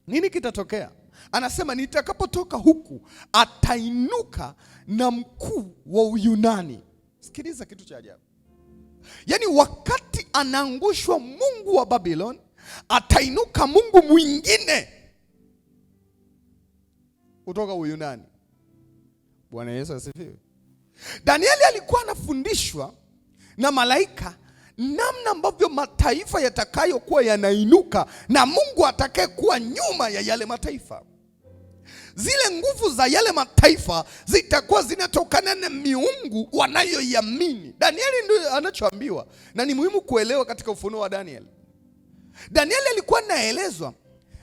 nini kitatokea? Anasema nitakapotoka huku atainuka na mkuu wa Uyunani. Sikiliza kitu cha ajabu. Yaani wakati anaangushwa mungu wa Babylon, atainuka mungu mwingine kutoka Uyunani. Bwana Yesu asifiwe. Danieli alikuwa anafundishwa na malaika namna ambavyo mataifa yatakayokuwa yanainuka na Mungu atakaye kuwa nyuma ya yale mataifa. Zile nguvu za yale mataifa zitakuwa zinatokana na miungu wanayoiamini. Danieli ndio anachoambiwa, na ni muhimu kuelewa katika ufunuo wa Danieli. Danieli alikuwa anaelezwa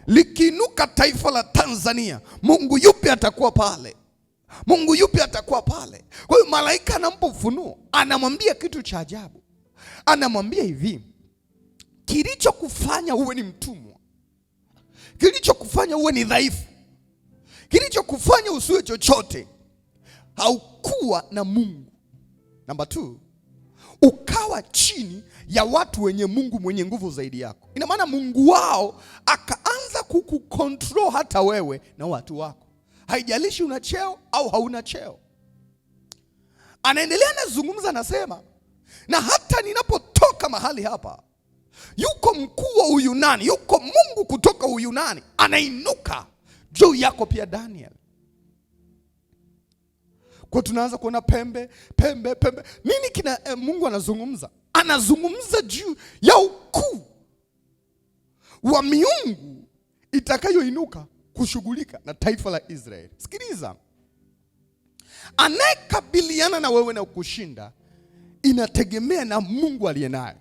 likiinuka taifa la Tanzania, Mungu yupi atakuwa pale? Mungu yupi atakuwa pale? Kwa hiyo malaika anampa ufunuo, anamwambia kitu cha ajabu. Anamwambia hivi, kilichokufanya uwe ni mtumwa, kilichokufanya uwe ni dhaifu, kilichokufanya usiwe chochote, haukuwa na Mungu. Namba 2, ukawa chini ya watu wenye Mungu mwenye nguvu zaidi yako. Ina maana Mungu wao akaanza kukukontrol hata wewe na watu wako, haijalishi una cheo au hauna cheo. Anaendelea anazungumza, anasema, na hata ninapotoka mahali hapa, yuko mkuu wa Uyunani, yuko Mungu kutoka Uyunani anainuka juu yako pia Daniel. Kwa tunaanza kuona pembe. Nini kina Mungu anazungumza? Anazungumza juu ya ukuu wa miungu itakayoinuka kushughulika na taifa la Israeli. Sikiliza, anayekabiliana na wewe na kushinda inategemea na Mungu aliye naye.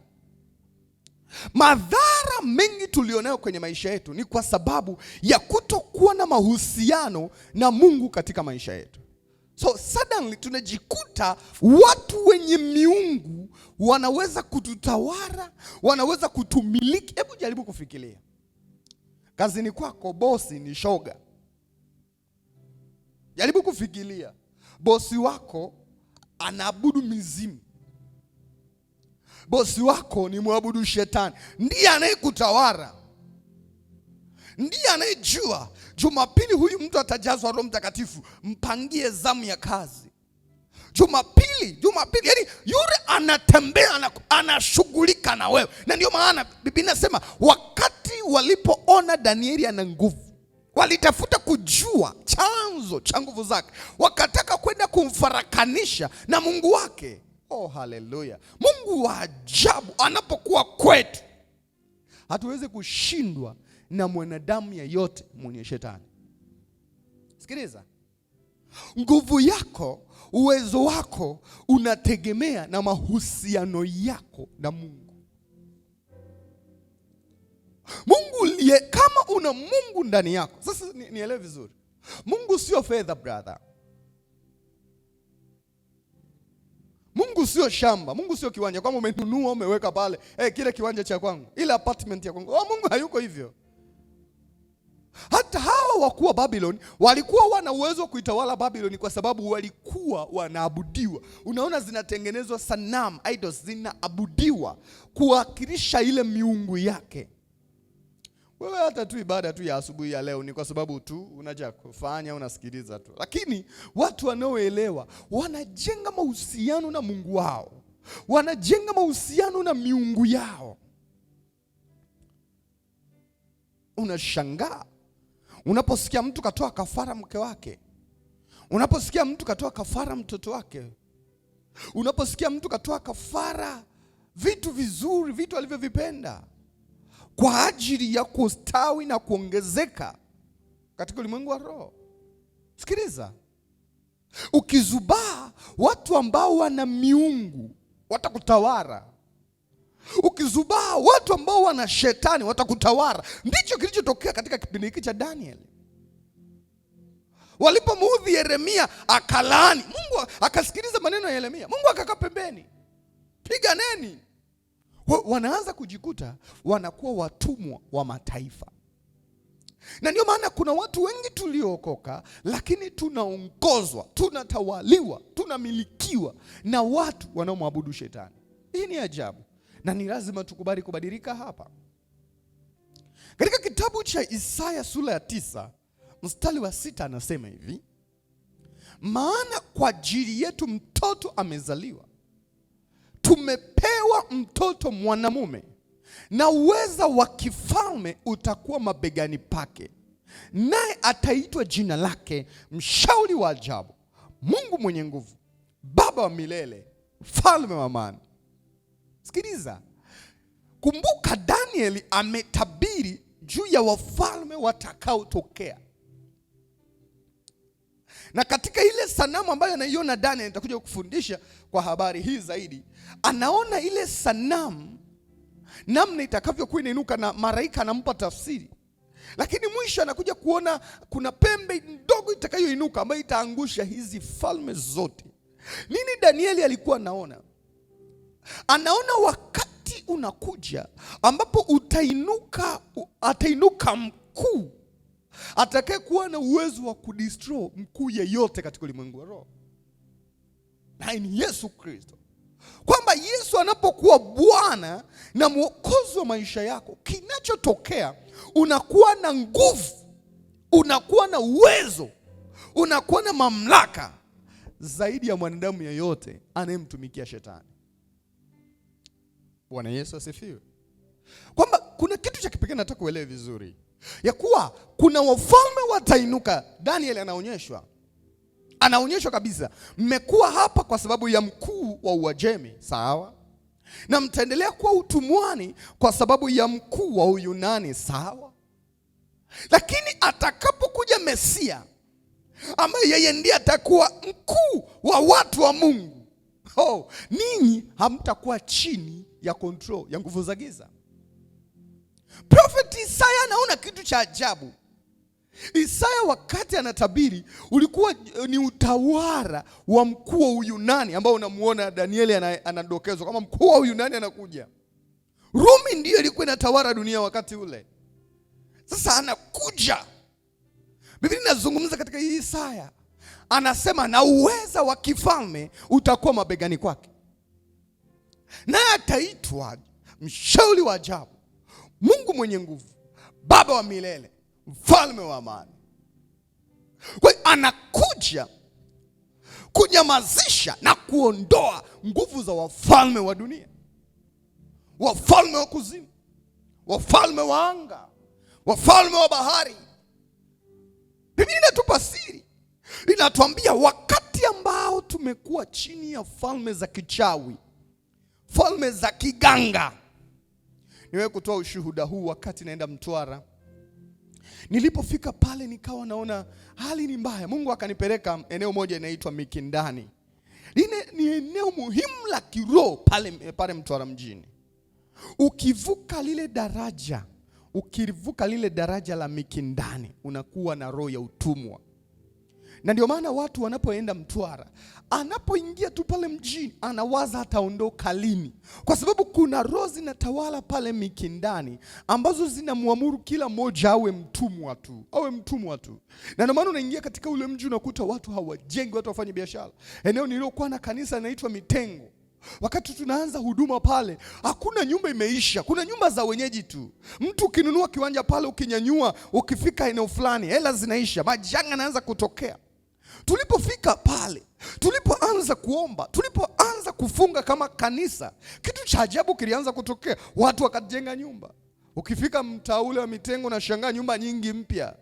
Madhara mengi tulionayo kwenye maisha yetu ni kwa sababu ya kutokuwa na mahusiano na Mungu katika maisha yetu. So suddenly tunajikuta watu wenye miungu wanaweza kututawala, wanaweza kutumiliki. Hebu jaribu kufikiria, kazini kwako bosi ni shoga. Jaribu kufikiria, bosi wako anaabudu mizimu, bosi wako ni mwabudu shetani. Ndiye anayekutawala, ndiye anayejua Jumapili huyu mtu atajazwa Roho Mtakatifu, mpangie zamu ya kazi. Jumapili, yani yule anatembea, anashughulika na wewe. Na ndio maana Biblia inasema wakati walipoona Danieli ana nguvu, walitafuta kujua chanzo cha nguvu zake, wakataka kwenda kumfarakanisha na Mungu wake. Oh, haleluya. Mungu wa ajabu anapokuwa kwetu, hatuwezi kushindwa na mwanadamu yeyote mwenye shetani. Sikiliza, nguvu yako, uwezo wako unategemea na mahusiano yako na Mungu. Kama una Mungu ndani yako. Sasa nielewe vizuri, Mungu sio fedha brother. Mungu sio shamba, Mungu sio kiwanja kama umenunua umeweka pale, kile kiwanja cha kwangu, ile apartment ya kwangu. Mungu hayuko hivyo. Hata hawa wakuu wa Babylon walikuwa wana uwezo wa kuitawala Babylon kwa sababu walikuwa wanaabudiwa. Unaona, zinatengenezwa sanamu, idols, zinaabudiwa kuwakilisha ile miungu yake. Wewe hata tu ibada tu ya asubuhi ya leo ni kwa sababu tu unaja kufanya, unasikiliza tu. Lakini watu wanaoelewa wanajenga mahusiano na Mungu wao, wanajenga mahusiano na miungu yao. Unashangaa unaposikia mtu katoa kafara mke wake, unaposikia mtu katoa kafara mtoto wake, unaposikia mtu katoa kafara vitu vizuri, vitu alivyovipenda kwa ajili ya kustawi na kuongezeka katika ulimwengu wa roho. Sikiliza, ukizubaa watu ambao wana miungu watakutawala. ukizubaa watu ambao wana shetani watakutawala. Ndicho kilichotokea katika kipindi hiki cha Danieli. Walipomuudhi Yeremia akalaani, Mungu akasikiliza maneno ya Yeremia, Mungu akakaa pembeni. Piganeni. Wanaanza kujikuta wanakuwa watumwa wa mataifa. Na ndio maana kuna watu wengi tuliookoka, lakini tunaongozwa, tunatawaliwa, tunamilikiwa na watu wanaomwabudu shetani. Hii ni ajabu, na ni lazima tukubali kubadilika hapa. Katika kitabu cha Isaya sura ya 9 mstari wa 6 anasema hivi: maana kwa ajili yetu mtoto amezaliwa, tumepewa mtoto mwanamume, na uweza wa kifalme utakuwa mabegani pake, naye ataitwa jina lake Mshauri wa Ajabu, Mungu mwenye nguvu, Baba wa milele, Mfalme wa amani. Sikiliza, kumbuka Danieli ametabiri juu ya wafalme watakaotokea. Na katika ile sanamu ambayo anaiona Danieli, nitakuja kufundisha kwa habari hii zaidi, anaona ile sanamu namna itakavyokuwa inainuka, na malaika anampa tafsiri. Lakini mwisho anakuja kuona kuna pembe ndogo itakayoinuka ambayo itaangusha hizi falme zote. Nini Danieli alikuwa anaona? Anaona wakati unakuja ambapo atainuka mkuu atakaye kuwa na uwezo wa kudestroy mkuu yeyote katika ulimwengu wa roho. Na ni Yesu Kristo. Kwamba Yesu anapokuwa Bwana na Mwokozi wa maisha yako, kinachotokea unakuwa na nguvu, unakuwa na uwezo, unakuwa na mamlaka zaidi ya mwanadamu yeyote anayemtumikia shetani. Bwana Yesu asifiwe. Kwamba kuna kitu cha kipekee nataka uelewe vizuri, ya kuwa kuna wafalme watainuka. Daniel anaonyeshwa kabisa, mmekuwa hapa kwa sababu ya mkuu wa Uajemi, sawa, na mtaendelea kuwa utumwani kwa sababu ya mkuu wa Uyunani, sawa. Lakini atakapokuja Mesia ambaye yeye ndiye atakuwa mkuu wa watu wa Mungu, ninyi hamtakuwa chini ya control ya nguvu za giza. Prophet Isaya anaona kitu cha ajabu. Isaya wakati anatabiri ulikuwa ni utawala wa mkuu wa Uyunani ambao unamuona Danieli anadokezwa kama mkuu wa Uyunani anakuja. Rumi ndiyo ilikuwa inatawala dunia wakati ule. Sasa anakuja. Biblia inazungumza katika Isaya, anasema na uweza wa kifalme utakuwa mabegani kwake, naye ataitwa Mshauri wa Ajabu, Mungu mwenye nguvu, Baba wa milele, Mfalme wa amani. Kwa hiyo anakuja kunyamazisha na kuondoa nguvu za wafalme wa dunia, wafalme wa kuzimu, wafalme wa anga, wafalme wa bahari. Biblia inatupa siri, inatuambia wakati ambao tumekuwa chini ya falme za kichawi, falme za kiganga. Niwe kutoa ushuhuda huu wakati naenda Mtwara. Nilipofika pale nikawa naona hali ni mbaya. Mungu akanipeleka eneo moja inaitwa Mikindani. Lile ni eneo muhimu la kiroho pale Mtwara mjini. Ukivuka lile daraja la Mikindani unakuwa na roho ya utumwa. Na ndio maana watu wanapoenda Mtwara, anapoingia tu pale mjini anawaza ataondoka lini, kwa sababu kuna roho zinatawala pale Mikindani ambazo zinamuamuru kila mmoja awe mtumwa tu. Na ndio maana unaingia katika ule mji unakuta watu hawajengi, watu wafanye biashara. Eneo nililokuwa na kanisa linaitwa Mitengo. Wakati tunaanza huduma pale, hakuna nyumba imeisha, kuna nyumba za wenyeji tu. Mtu ukinunua kiwanja pale, ukinyanyua, ukifika eneo fulani, hela zinaisha, majanga yanaanza kutokea. Tulipofika pale, tulipoanza kuomba, tulipoanza kufunga kama kanisa, kitu cha ajabu kilianza kutokea. Watu wakajenga nyumba. Ukifika mtaa ule wa Mitengo unashangaa nyumba nyingi mpya.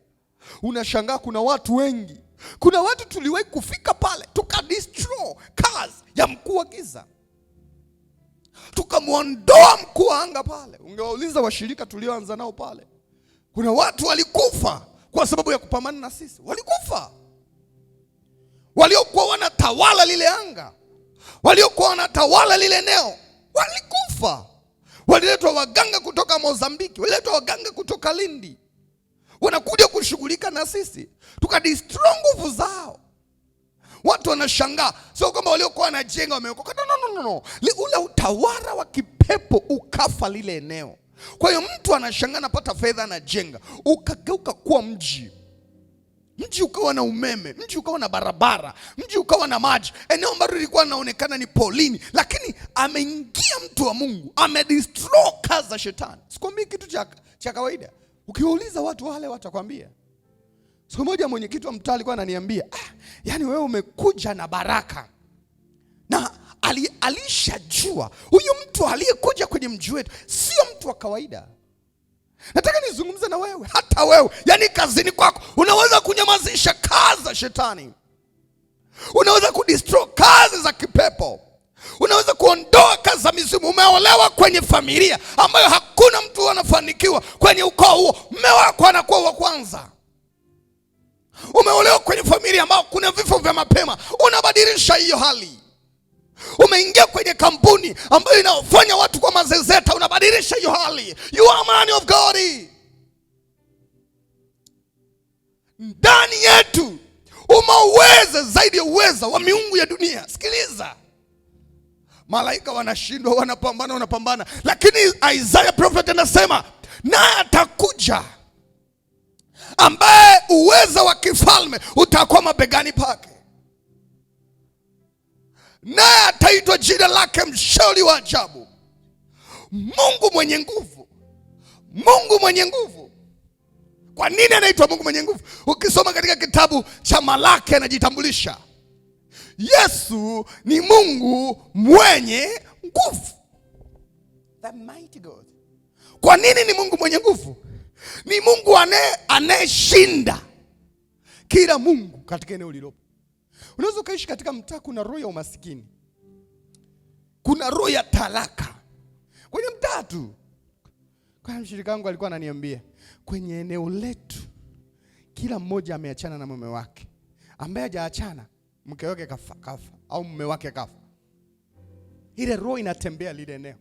Unashangaa kuna watu wengi. Kuna watu tuliwahi kufika pale tukadestroy kazi ya mkuu wa giza, tukamwondoa mkuu wa anga pale. Ungewauliza washirika tulioanza nao pale, kuna watu walikufa kwa sababu ya kupambana na sisi. Walikufa waliokuwa wanatawala lile anga, waliokuwa wanatawala lile eneo, walikufa. waliletwa waganga kutoka Mozambiki, waliletwa waganga kutoka Lindi, wanakuja kushughulika na sisi, tukadestroy nguvu zao. Watu wanashangaa, sio kwamba waliokuwa wanajenga wameokoka. No. Ule utawala wa kipepo ukafa lile eneo. Kwa hiyo mtu anashangaa anapata fedha anajenga, ukageuka kuwa mji. Mji ukawa na umeme, mji ukawa na barabara, mji ukawa na maji. Eneo ambalo lilikuwa linaonekana ni polini, lakini ameingia mtu wa Mungu, amedestroy kazi za shetani. Sikwambii kitu cha kawaida. Ukiwauliza watu wale watakwambia. Siku moja mwenyekiti wa mtaa alikuwa ananiambia, yani wewe umekuja na baraka. Na alishajua huyu mtu aliyekuja kwenye mji wetu sio mtu wa kawaida. Nataka nizungumze na wewe, hata wewe, yani kazini kwako unaweza kunyamazisha kazi za shetani. Unaweza kudestroy kazi za kipepo. Unaweza kuondoa kazi za mizimu. Umeolewa kwenye familia ambayo hakuna mtu anafanikiwa kwenye ukoo huo, mume wako anakuwa wa kwanza. Umeolewa kwenye familia ambayo kuna vifo vya mapema, unabadilisha hiyo hali. Umeingia kwenye kampuni ambayo inafanya watu kwa mazezeta, unabadilisha hiyo hali. You are a man of God. Ndani yetu umeweza zaidi ya uweza wa miungu ya dunia. Sikiliza, malaika wanashindwa, wanapambana, lakini Isaiah prophet anasema naye atakuja ambaye uweza wa kifalme utakuwa mabegani pake, naye ataitwa jina lake Mshauri wa Ajabu, Mungu mwenye nguvu. Mungu mwenye nguvu. Kwa nini anaitwa Mungu mwenye nguvu? Ukisoma katika kitabu cha Malaki anajitambulisha, Yesu ni Mungu mwenye nguvu, the mighty God. Kwa nini ni Mungu mwenye nguvu? Ni Mungu anayeshinda kila Mungu katika eneo lilopo. Unaweza ukaishi katika mtaa kuna roho ya umasikini, kuna roho ya talaka kwenye mtaa tu. Kwa mshirika wangu alikuwa ananiambia, kwenye eneo letu kila mmoja ameachana na mume wake. Ambaye hajaachana mke wake kafa au mume wake kafa. Ile roho inatembea lile eneo.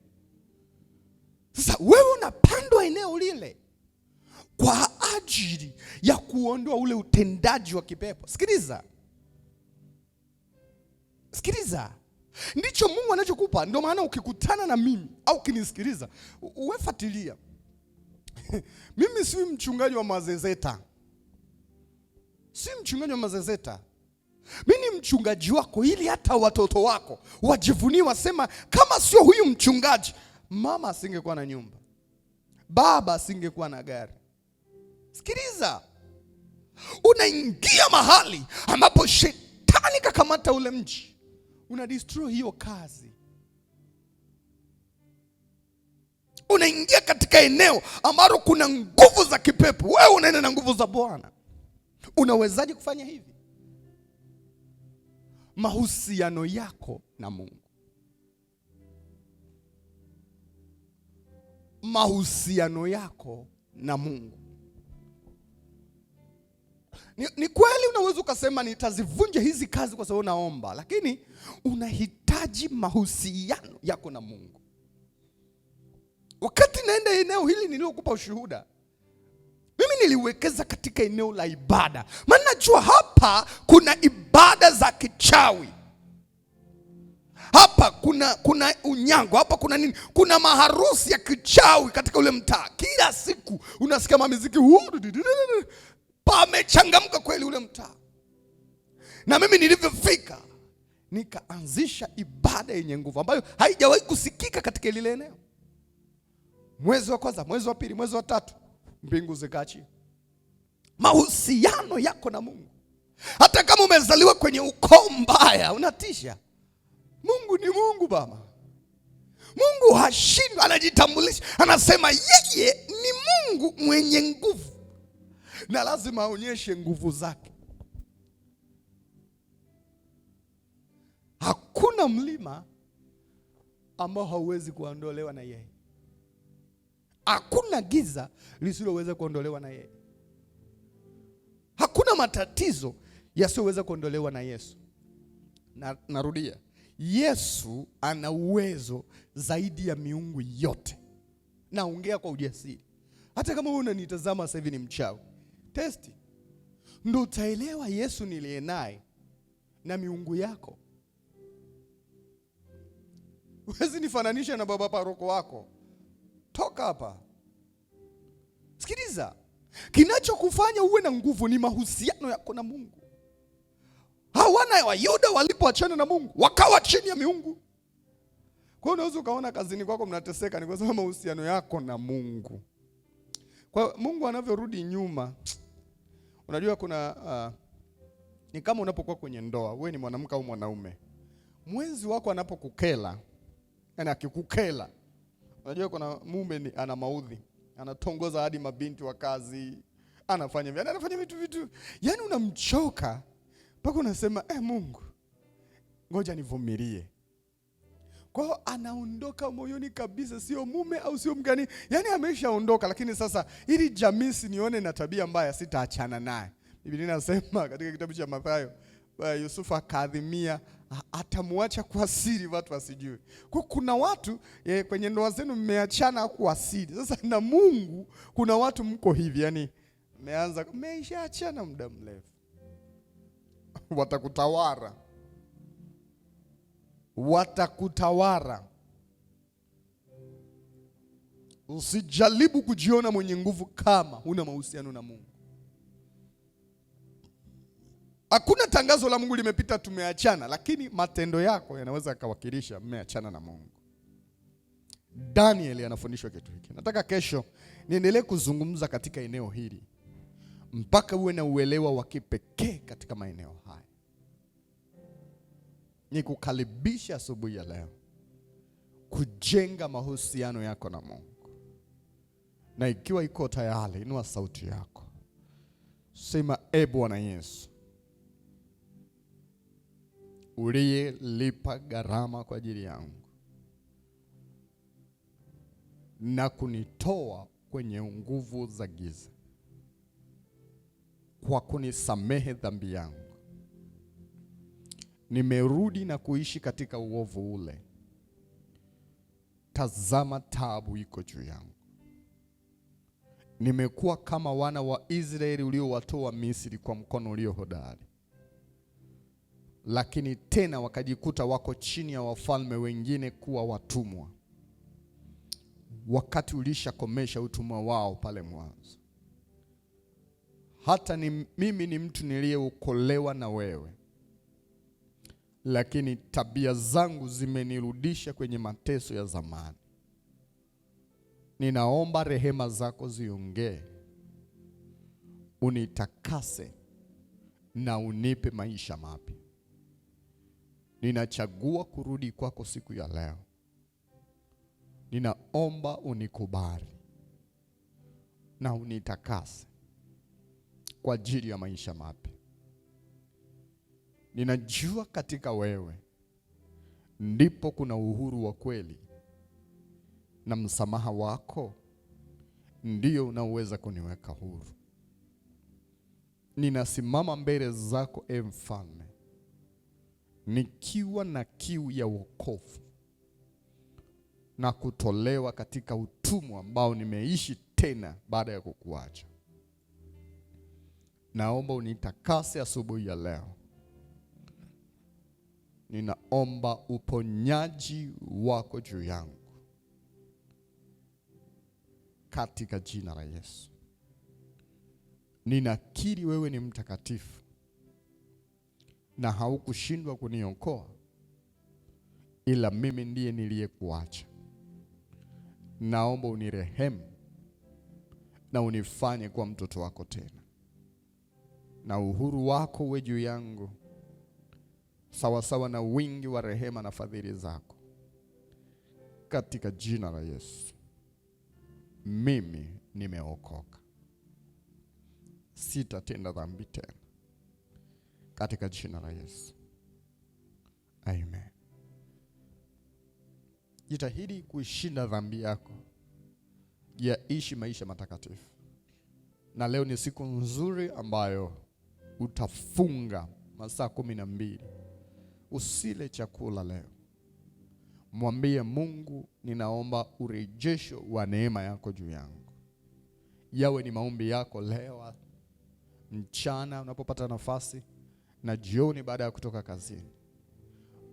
Sasa wewe unapandwa eneo lile kwa ajili ya kuondoa ule utendaji wa kipepo. Sikiliza. Ndicho Mungu anachokupa. Ndio maana ukikutana na mimi au ukinisikiliza, uwefuatilia. Mimi si mchungaji wa mazezeta. Mimi ni mchungaji wako, ili hata watoto wako wajivunie, wasema kama sio huyu mchungaji, mama asingekuwa na nyumba, baba asingekuwa na gari. Sikiliza. Unaingia mahali ambapo shetani kakamata ule mji, una destroy hiyo kazi. Unaingia katika eneo ambalo kuna nguvu za kipepo, wewe unaenda na nguvu za Bwana. Unawezaje kufanya hivi? Mahusiano yako na Mungu. Mahusiano yako na Mungu. Ni kweli unaweza ukasema nitazivunja hizi kazi kwa sababu naomba, lakini unahitaji mahusiano yako na Mungu. Wakati naenda eneo hili niliokupa ushuhuda, mimi niliwekeza katika eneo la ibada. Maana najua hapa kuna ibada za kichawi. Hapa kuna unyango, hapa kuna nini? Kuna maharusi ya kichawi katika ule mtaa. Kila siku unasikia mamiziki, pamechangamka kweli ule mtaa. Na mimi nilivyofika nikaanzisha ibada yenye nguvu ambayo haijawahi kusikika katika lile eneo. Mwezi wa kwanza, mwezi wa pili, mwezi wa tatu, mbingu zikaachia. Mahusiano yako na Mungu. Hata kama umezaliwa kwenye ukoo mbaya, unatisha. Mungu ni Mungu baba. Mungu hashindwi, anajitambulisha. Anasema yeye ni Mungu mwenye nguvu, na lazima aonyeshe nguvu zake. Hakuna mlima ambao hauwezi kuondolewa na yeye. Hakuna giza lisiloweza kuondolewa na yeye. Hakuna matatizo yasiyoweza kuondolewa na Yesu. Narudia, Yesu ana uwezo zaidi ya miungu yote. Naongea kwa ujasiri. Hata kama wewe unanitazama sasa hivi ni mchawi, testi ndio utaelewa Yesu niliye naye na miungu yako. Huwezi nifananisha na baba paroko wako. Toka hapa. Sikiliza. Kinachokufanya uwe na nguvu ni mahusiano yako na Mungu. Hawana wa Yuda walipoachana na Mungu, wakawa chini ya miungu. Kwa hiyo unaweza ukaona kazini kwako mnateseka, ni kwa sababu mahusiano yako na Mungu. Kwa Mungu anavyorudi nyuma. Unajua kuna ni kama unapokuwa kwenye ndoa, wewe ni mwanamke au mwanaume. Mwenzi wako anapokukela, yani akikukela. Unajua kuna mume ana maudhi, anatongoza hadi mabinti wa kazi, anafanya vitu. Yaani unamchoka mpaka unasema Mungu, ngoja nivumilie. Kwa hiyo anaondoka moyoni kabisa, sio mume au sio mgani. Yaani ameshaondoka, lakini sasa ili jamii nione na tabia mbaya sitaachana naye. Biblia inasema katika kitabu cha Mathayo, Yusufu akaadhimia atamwacha kwa siri watu wasijue. Kwa kuna watu kwenye ndoa zenu mmeachana kwa siri. Sasa na Mungu kuna watu mko hivi, yani mmeishaachana muda mrefu. Watakutawara. Usijaribu kujiona mwenye nguvu kama huna mahusiano na Mungu. Hakuna tangazo la Mungu limepita tumeachana, lakini matendo yako yanaweza kawakilisha mmeachana na Mungu. Daniel anafundishwa kitu hiki. Nataka kesho niendelee kuzungumza katika eneo hili mpaka uwe na uelewa wa kipekee katika maeneo haya. Nikukaribisha asubuhi ya leo kujenga mahusiano yako na Mungu. Na ikiwa iko tayari, inua sauti yako. Sema, Bwana Yesu, uliyelipa gharama kwa ajili yangu na kunitoa kwenye nguvu za giza kwa kunisamehe dhambi yangu. Nimerudi na kuishi katika uovu ule. Tazama taabu iko juu yangu. Nimekuwa kama wana wa Israeli uliowatoa Misri kwa mkono ulio hodari. Lakini tena wakajikuta wako chini ya wafalme wengine kuwa watumwa, wakati ulishakomesha utumwa wao pale mwanzo. Hata mimi ni mtu niliyeokolewa na wewe, lakini tabia zangu zimenirudisha kwenye mateso ya zamani. Ninaomba rehema zako ziongee, unitakase na unipe maisha mapya. Ninachagua kurudi kwako siku ya leo. Ninaomba unikubali na unitakase kwa ajili ya maisha mapya. Ninajua katika wewe ndipo kuna uhuru wa kweli, na msamaha wako ndio unaoweza kuniweka huru. Ninasimama mbele zako, Mfalme, nikiwa na kiu ya wokovu na kutolewa katika utumwa ambao nimeishi tena baada ya kukuacha. Naomba unitakase asubuhi ya leo. Ninaomba uponyaji wako juu yangu katika jina la Yesu. Ninakiri wewe ni mtakatifu na haukushindwa kuniokoa, ila mimi ndiye niliyekuacha. Naomba unirehemu na unifanye kuwa mtoto wako tena, na uhuru wako uwe juu yangu sawa sawa na wingi wa rehema na fadhili zako, katika jina la Yesu. Mimi nimeokoka, sitatenda dhambi tena, katika jina la Yesu. Amen. Jitahidi kuishinda dhambi yako, yaishi maisha matakatifu. Na leo ni siku nzuri ambayo utafunga masaa 12. Usile chakula leo Mwambie Mungu, ninaomba urejesho wa neema yako juu yangu. Yawe ni maombi yako leo, mchana unapopata nafasi, na jioni baada ya kutoka kazini.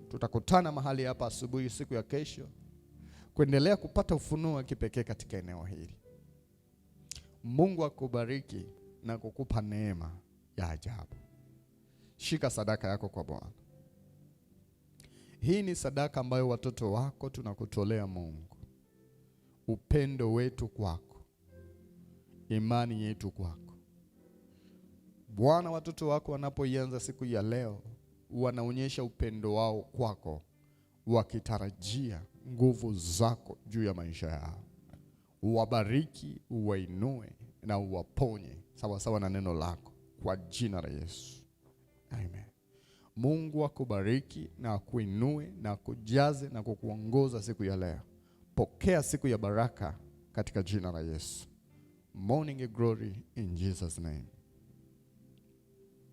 Tutakutana mahali hapa asubuhi siku ya kesho kuendelea kupata ufunuo wa kipekee katika eneo hili. Mungu akubariki na kukupa neema ya ajabu. Shika sadaka yako kwa Bwana. Hii ni sadaka ambayo watoto wako tunakutolea Mungu. Upendo wetu kwako, imani yetu kwako. Bwana, watoto wako wanapoianza siku ya leo, wanaonyesha upendo wao kwako, wakitarajia nguvu zako juu ya maisha yao. Uwabariki, uwainue na uwaponye sawa sawa na neno lako, kwa jina la Yesu. Amen. Mungu akubariki na akuinue na akujaze na kukuongoza siku ya leo. Pokea siku ya baraka katika jina la Yesu. Morning glory in Jesus name.